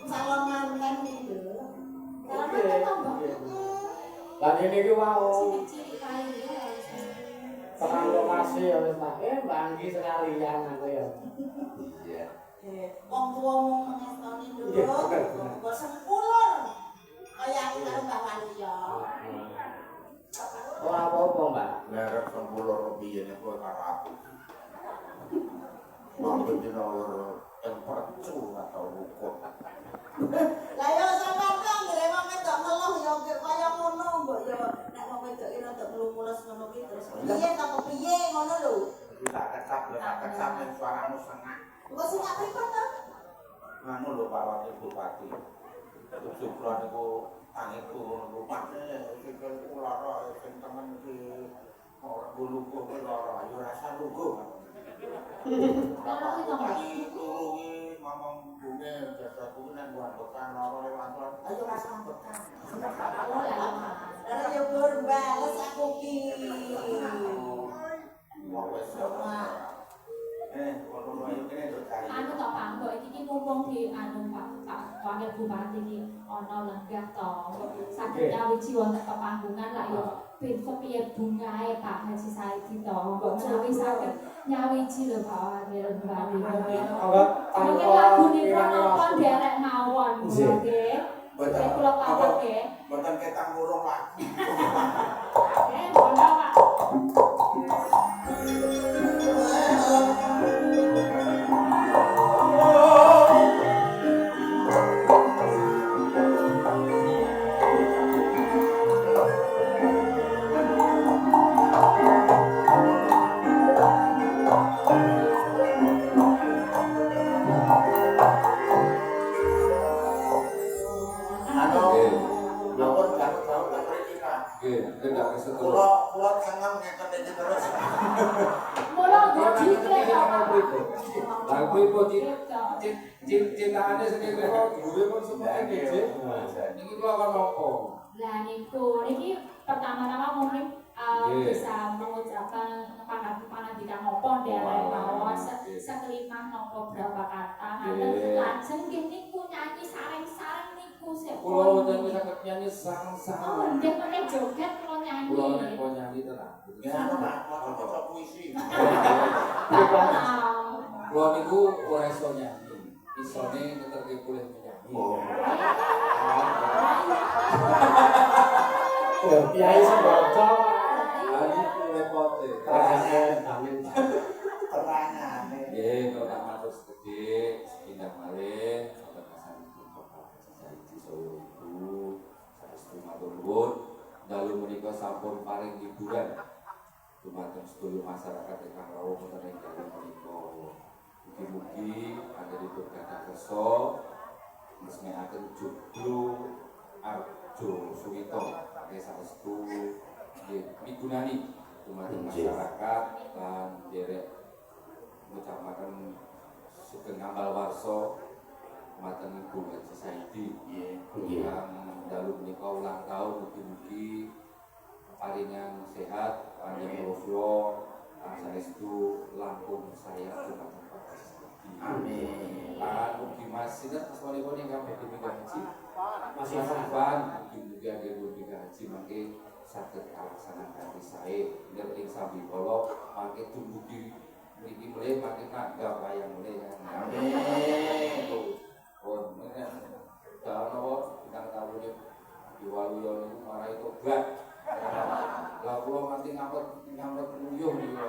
E: Calon manten iki lho.
F: Kalau mantan tambah.
A: Lah ngene iki wae.
F: Sing cilik kae ya.
A: Terang lokasi ya wis tak. Mbak Anggi sekalian aku ya.
B: Iya.
E: Wong tuamu ngestoni lho.
A: Iya, bener, bener.
E: Kok sempulur. Kaya aku karo Mbak Waluyo.
A: Ora apa-apa, Mbak.
D: Lerek 10 rupiah nek kowe karo aku. Mampu dina yang percu atau rukun.
E: Lah yo sampean kok ngene wong wedok ngeluh yo kaya ngono mbok yo nek wong wedok iki rada mulus ngono ki terus piye ta kepiye ngono lho.
D: Iki tak kecap ning suaramu sengak.
E: Kok sing apik kok to?
D: Anu lho Pak Wakil Bupati. Jubran niku tangiku ngono pakne sikilku lara sing temen iki ora lugu lara yo rasa lugu. Bapak iki turu iki ngomong bunge jasaku nek buat bekan lara lewat. Ayo rasa bekan.
E: Lah yo gur bales aku ki.
D: Wong wis kono ayo kene do cari.
F: Anu to Pak, mbok iki mumpung di anu Pak Wakil Bupati iki ana lenggah to. Saged nyawiji wonten pepanggungan lah yo ben kepiye bungae Pak Haji Saidi to. Mbok menawi saged nyawiji lho Pak Wakil Bupati. Mungkin lagunipun napa derek mawon nggih. Nggih kula pamit nggih.
D: Mboten ketang murung lagi.
F: Nggih, monggo Pak.
D: Kula cengeng ngeten iki terus.
F: Mula ngoji kene Pak.
A: Lah kuwi po cintane sing kok duwe pun semoga nggih. Niki kula kan apa?
F: Lah niku niki pertama-tama mungkin bisa mengucapkan pangandikan nopo derek mawon sekelima nopo berapa kata lajeng niku nyanyi sareng-sareng niku
A: Kula nyanyi saged nyanyi sareng-sareng.
F: Oh, ndek meneh joget kula nyanyi.
A: Kula nek kok nyanyi tenan.
D: Ya anu Pak, maca puisi.
A: Kula niku ora iso nyanyi. Isone ngeterke kulit nyanyi. Oh, kiai sembaca. Ali repote.
D: Terangane.
A: Nggih, kok tak matur sedhik, pindah malih kepesan Bapak Saidi Solo Ibu. Saestu matur nuwun, dalu menika sampun paring hiburan dumateng sedaya masyarakat ingkang rawuh wonten ing dalu menika. Mugi-mugi anggenipun gadah kersa nresmikaken joglo Arjo Suwito kangge saestu nggih migunani dumateng masyarakat lan derek ngucapaken sugeng ambal warsa dumateng Ibu Haji Saidi ingkang dalu menika ulang tahun. Mugi-mugi paringan sehat panjang umur lan saestu langkung saya dumateng Pak Haji Saidi. Amin. Lan mugi Mas sinten asmanipun ingkang badhe mikah haji? Mas Irfan. Mugi-mugi anggenipun mikah haji mangke saged kalaksanan kanthi sae ing sami kala mangke dumugi mriki mulih mangke nanggap wayang mulih. Amin. Pun dalem ingkang kawula diwaluyo niku marai tobat. Lah kula nganti ngampet nguyuh niku.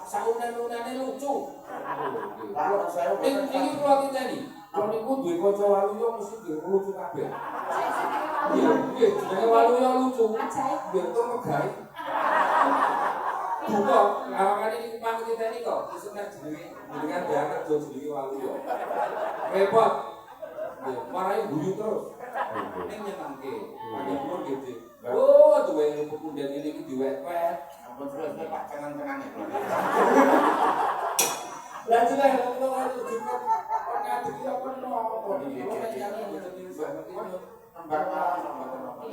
A: Saunen-unene lucu.
D: Lah saya
A: Iki kula titeni. Kula niku duwe kanca waluyo mesti duwe lucu kabeh. Iya, jenenge waluyo lucu.
F: Ajaib.
A: Nggih, tur megahi. Kok awakane iki pamit titeni kok. Sesuk nek jenenge jenengan diangkat do jenenge waluyo. Repot. Nggih, marai guyu terus. Ning nyenengke. Panjenengan nggih. Oh, duwe pepunden ini iki diwet-wet.
D: ampun terus Pak cengen-cengane.
A: Lah jeneng kula itu jumat ngadeg iki apa nopo iki? Kula nyanyi mboten niku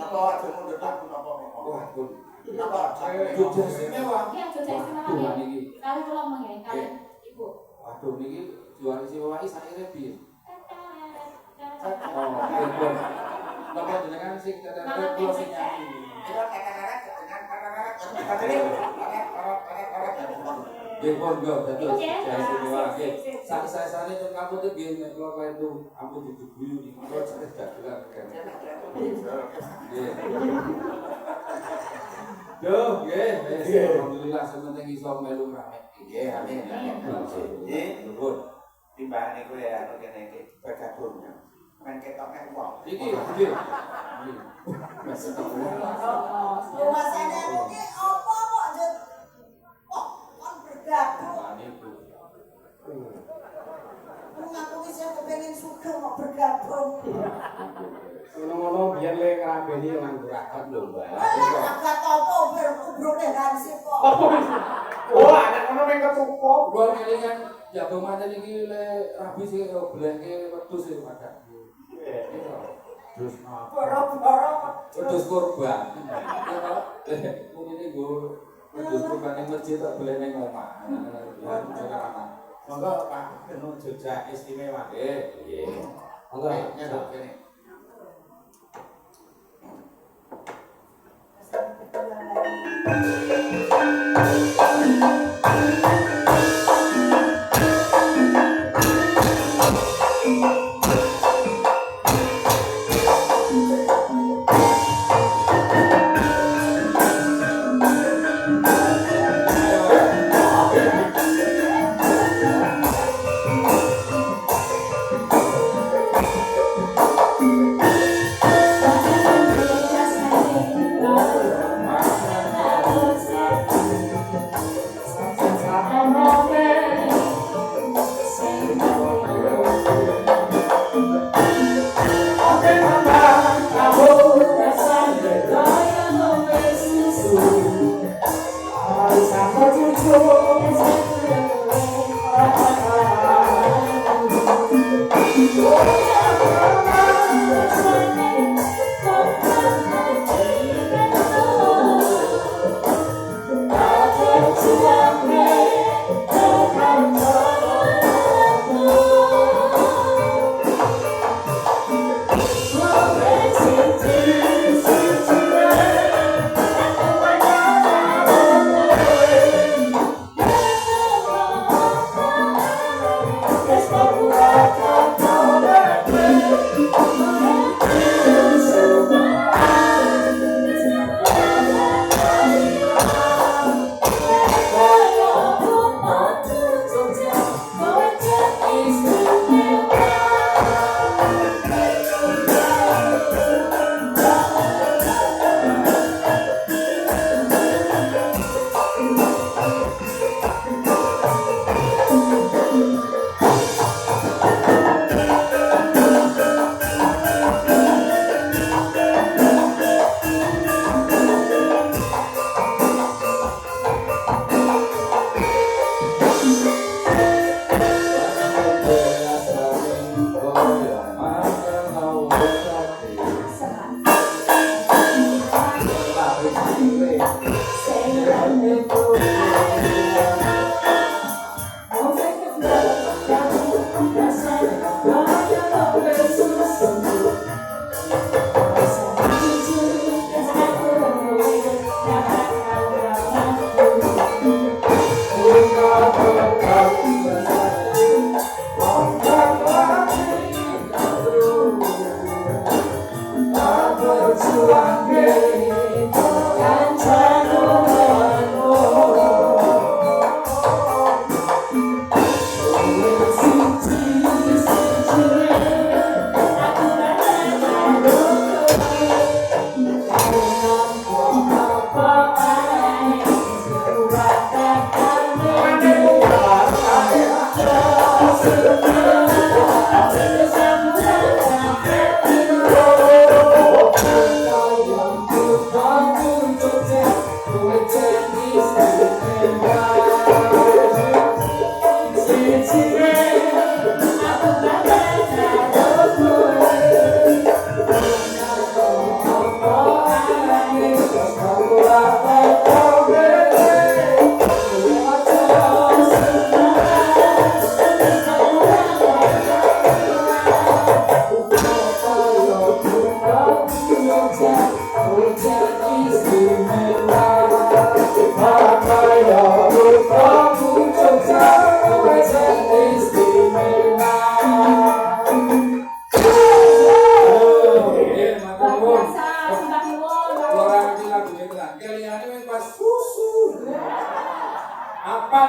D: Napa aja mundur tak napa.
A: Wah, pun.
D: Napa
A: Jojo istimewa.
F: Iya, jojo istimewa
A: Tuhan
F: nggih.
A: iki.
F: Kali kula mengke, kali Ibu.
D: Waduh niki jual isi wae sakire piye?
F: Oh,
D: Nggih, Bapak jenengan sing tetetet kula sing nyanyi. Nggih, monggo dados jaya istimewa nggih. Sak sesane teng kampung nggih nek kula kaya itu ampun diguyu niki kula cek dagelan kan. Nggih. Duh, nggih, wis alhamdulillah sementing iso melu rame.
G: Nggih, amin. Nggih,
D: Nuwun.
G: timbangane kowe anu kene iki bergabung. Men ketok nek wong.
D: Iki nggih.
E: Luasane mungkin apa kok njut kok kon bergabung. Aku bisa kepengen sugih kok bergabung.
A: Ngono-ngono biyen le ngrabeni nganggo rakat lho, Mbak.
E: Agak apa berkubruk hansip kok.
A: Oh, anak ngono ning ketukup.
D: Gua kelingan jago manten iki le rabi sing blengke wedhus iki padha. Terus
E: Boro-boro
D: wedhus kurban. Mungkin nggo wedhus kurban ning masjid tak boleh ning omah.
G: Monggo Pak Genu Jogja istimewa.
D: Nggih.
A: Monggo.
G: Nyadok kene.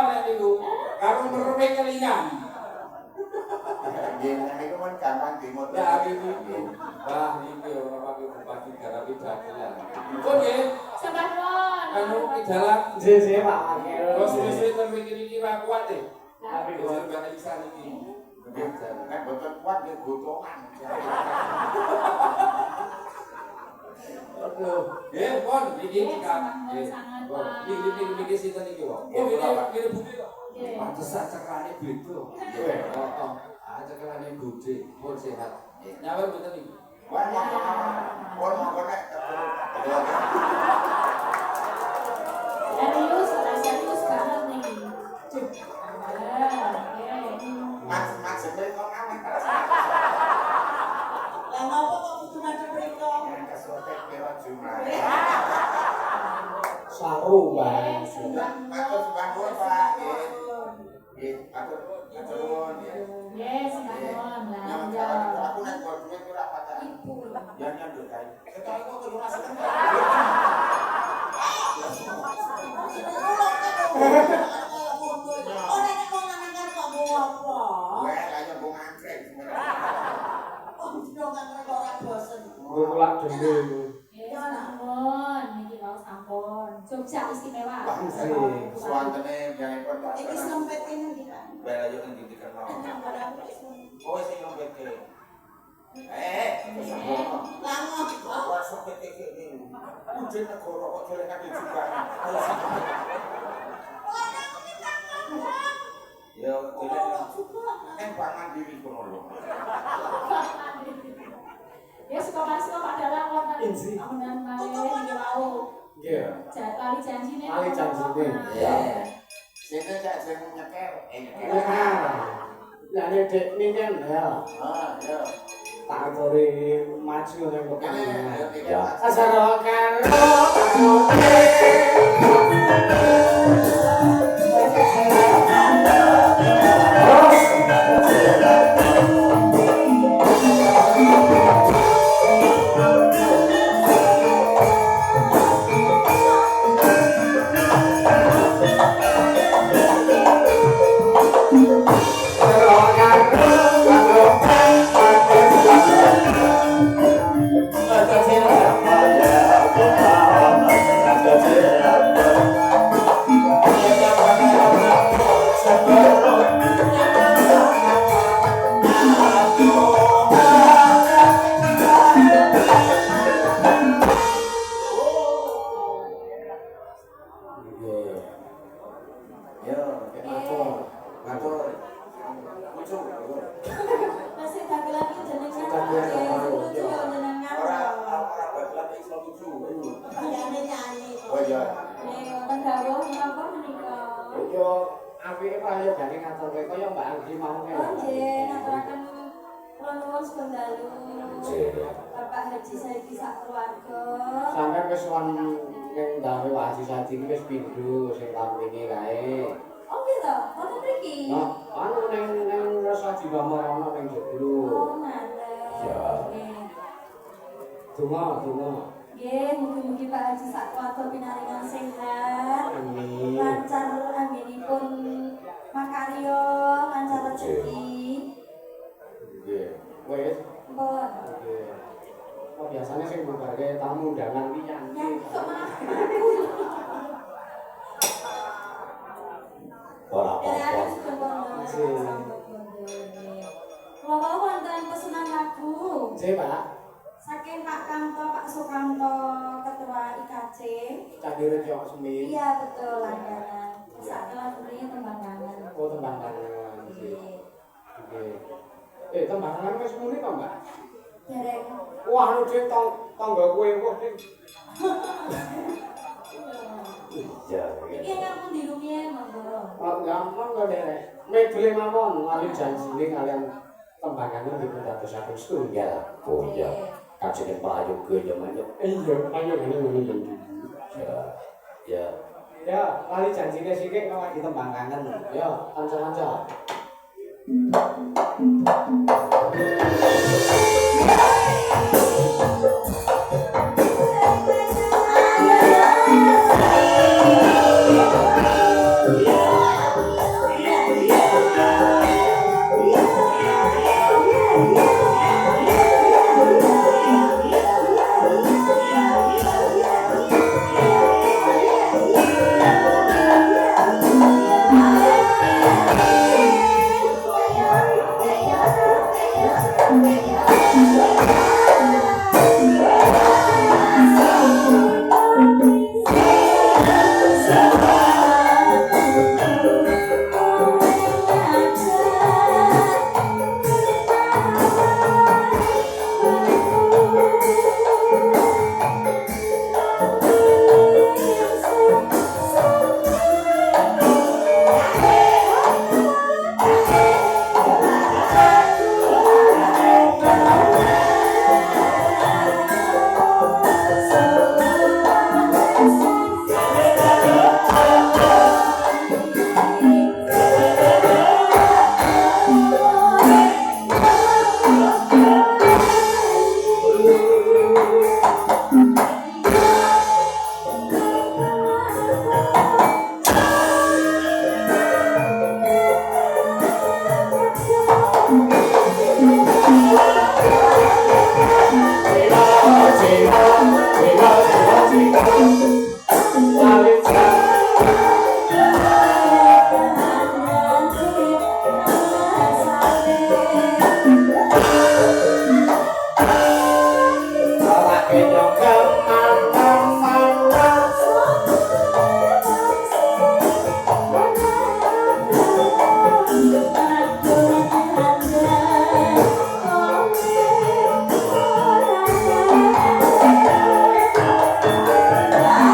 D: nek niku. Karo mereme kelingan.
G: Nggih, nek niku men gampang dimut.
D: Ya iki. Wah, iki ora pakai bupati garapi dagelan. Pun nggih.
F: Sembah nuwun.
D: Anu iki dalan
A: Jese Pak Wakil.
D: Bos suwe-suwe ten mikir iki ra kuat e.
F: Tapi
D: Tapi kok Mbak Elisa iki.
G: Nek boten kuat nggih gotongan.
D: Aduh, nggih pon iki cikak.
F: sangat
D: Wah,
F: Pak.
D: iki sinten iki kok? Oh, ini bukti kok.
F: Nggih.
D: Pantesan cekrane beda. Oh. Ah, cekrane gede, pun sehat. Nyawer mboten iki.
G: Wah, monggo nek.
F: Serius banget nih.
G: Mas kok aman.
E: Lah ngopo kok kudu madhep mriko?
G: Yang kesotek piro jumlah.
A: Saru Mbak.
G: Matur suwun Pak. Nggih, matur nuwun ya.
F: Yes, bangun belanja.
G: Aku nek kok duit ora patah.
F: Ibu.
G: Ya nyanduk kae. Ketok iku kudu ora seneng.
E: Oh nek wong lanang kan kok mau apa?
G: Wah, kaya bung angkrek.
E: Oh dino kan kok ora bosen.
A: Kulak dende iku.
F: Yes, bangun. Niki mau sampun. Jogja istimewa.
G: Suwantene biyangipun Pak.
E: Iki sempet ini kita.
G: Bela yo nang dikenal. Oh, sing ngompet ke.
E: Lama.
G: Wah, sampe iki. Ujen negara kok dolenan juga. Ya, dolenan Pak Mandiri kono lho.
F: Ya suka adalah wonten amunan malih niki wau.
A: Nggih.
F: Kali janjine.
A: Kali janjine.
G: Iya. Sini cak sing nyeker.
A: Lah nek dek niken ya.
G: Ah, iya.
A: Tak aturi maju ning kok.
G: Ya.
A: Asara karo
C: Masih dagelan ki jenengan lucu yo jenengan.
E: Nyanyi.
G: Oh iya.
C: Nek wonten dawuh menapa menika?
A: yo apike prayogane ngaturke kaya Mbak Anggi mau
C: Oh nggih, naturaken kula nuwun sugeng dalu. Bapak Haji Saidi sak keluarga.
A: sampeyan wis wan ning dawe Pak Haji Sadi iki wis pindho sing tahun wingi kae.
C: Oh gitu, wonten mriki.
A: Nah, anu ning rasa dimamarana ning jero.
C: Oh ngaten.
A: Ya.
C: Nggih.
A: Donga.
C: Nggih, mugi-mugi Pak Haji sak keluarga pinaringan sehat.
A: Amin.
C: Lancar anggenipun makarya, lancar rezeki.
A: Nggih. Wis.
C: Mpun.
A: Nggih. Kok biasane sing bubarke tamu undangan ki
C: Ya,
A: nyanyi.
C: kok malah
B: Ora
C: dari
B: apa-apa.
C: anak sudah bondo. Kalau mau wonten pesanan lagu
A: Nggih, Pak.
C: saking Pak Kanto, Pak Sukanto, Ketua IKC.
A: Candi Rejo Semin.
C: Iya betul langganan. Saat lagu ini tembang kangen.
A: Oh, tembang kangen.
C: Nggih.
A: Nggih. Tembang kangen wis muni to, Mbak?
C: Dereng.
A: Wah, anu dhek tangga kowe kok ning.
B: Iya.
C: Iki ngampun di rumie monggo.
A: Oh, gampang kok derek. Medle mawon lali janjine kalian tembang kangen dipun dadosaken setunggal.
B: Oh iya. Kajene prayoga yo manyo.
A: Iya, ayo ngene ngene.
B: Ya. Ya.
A: Ya, lali janjine sithik kok lagi tembang kangen. Ya, kanca-kanca.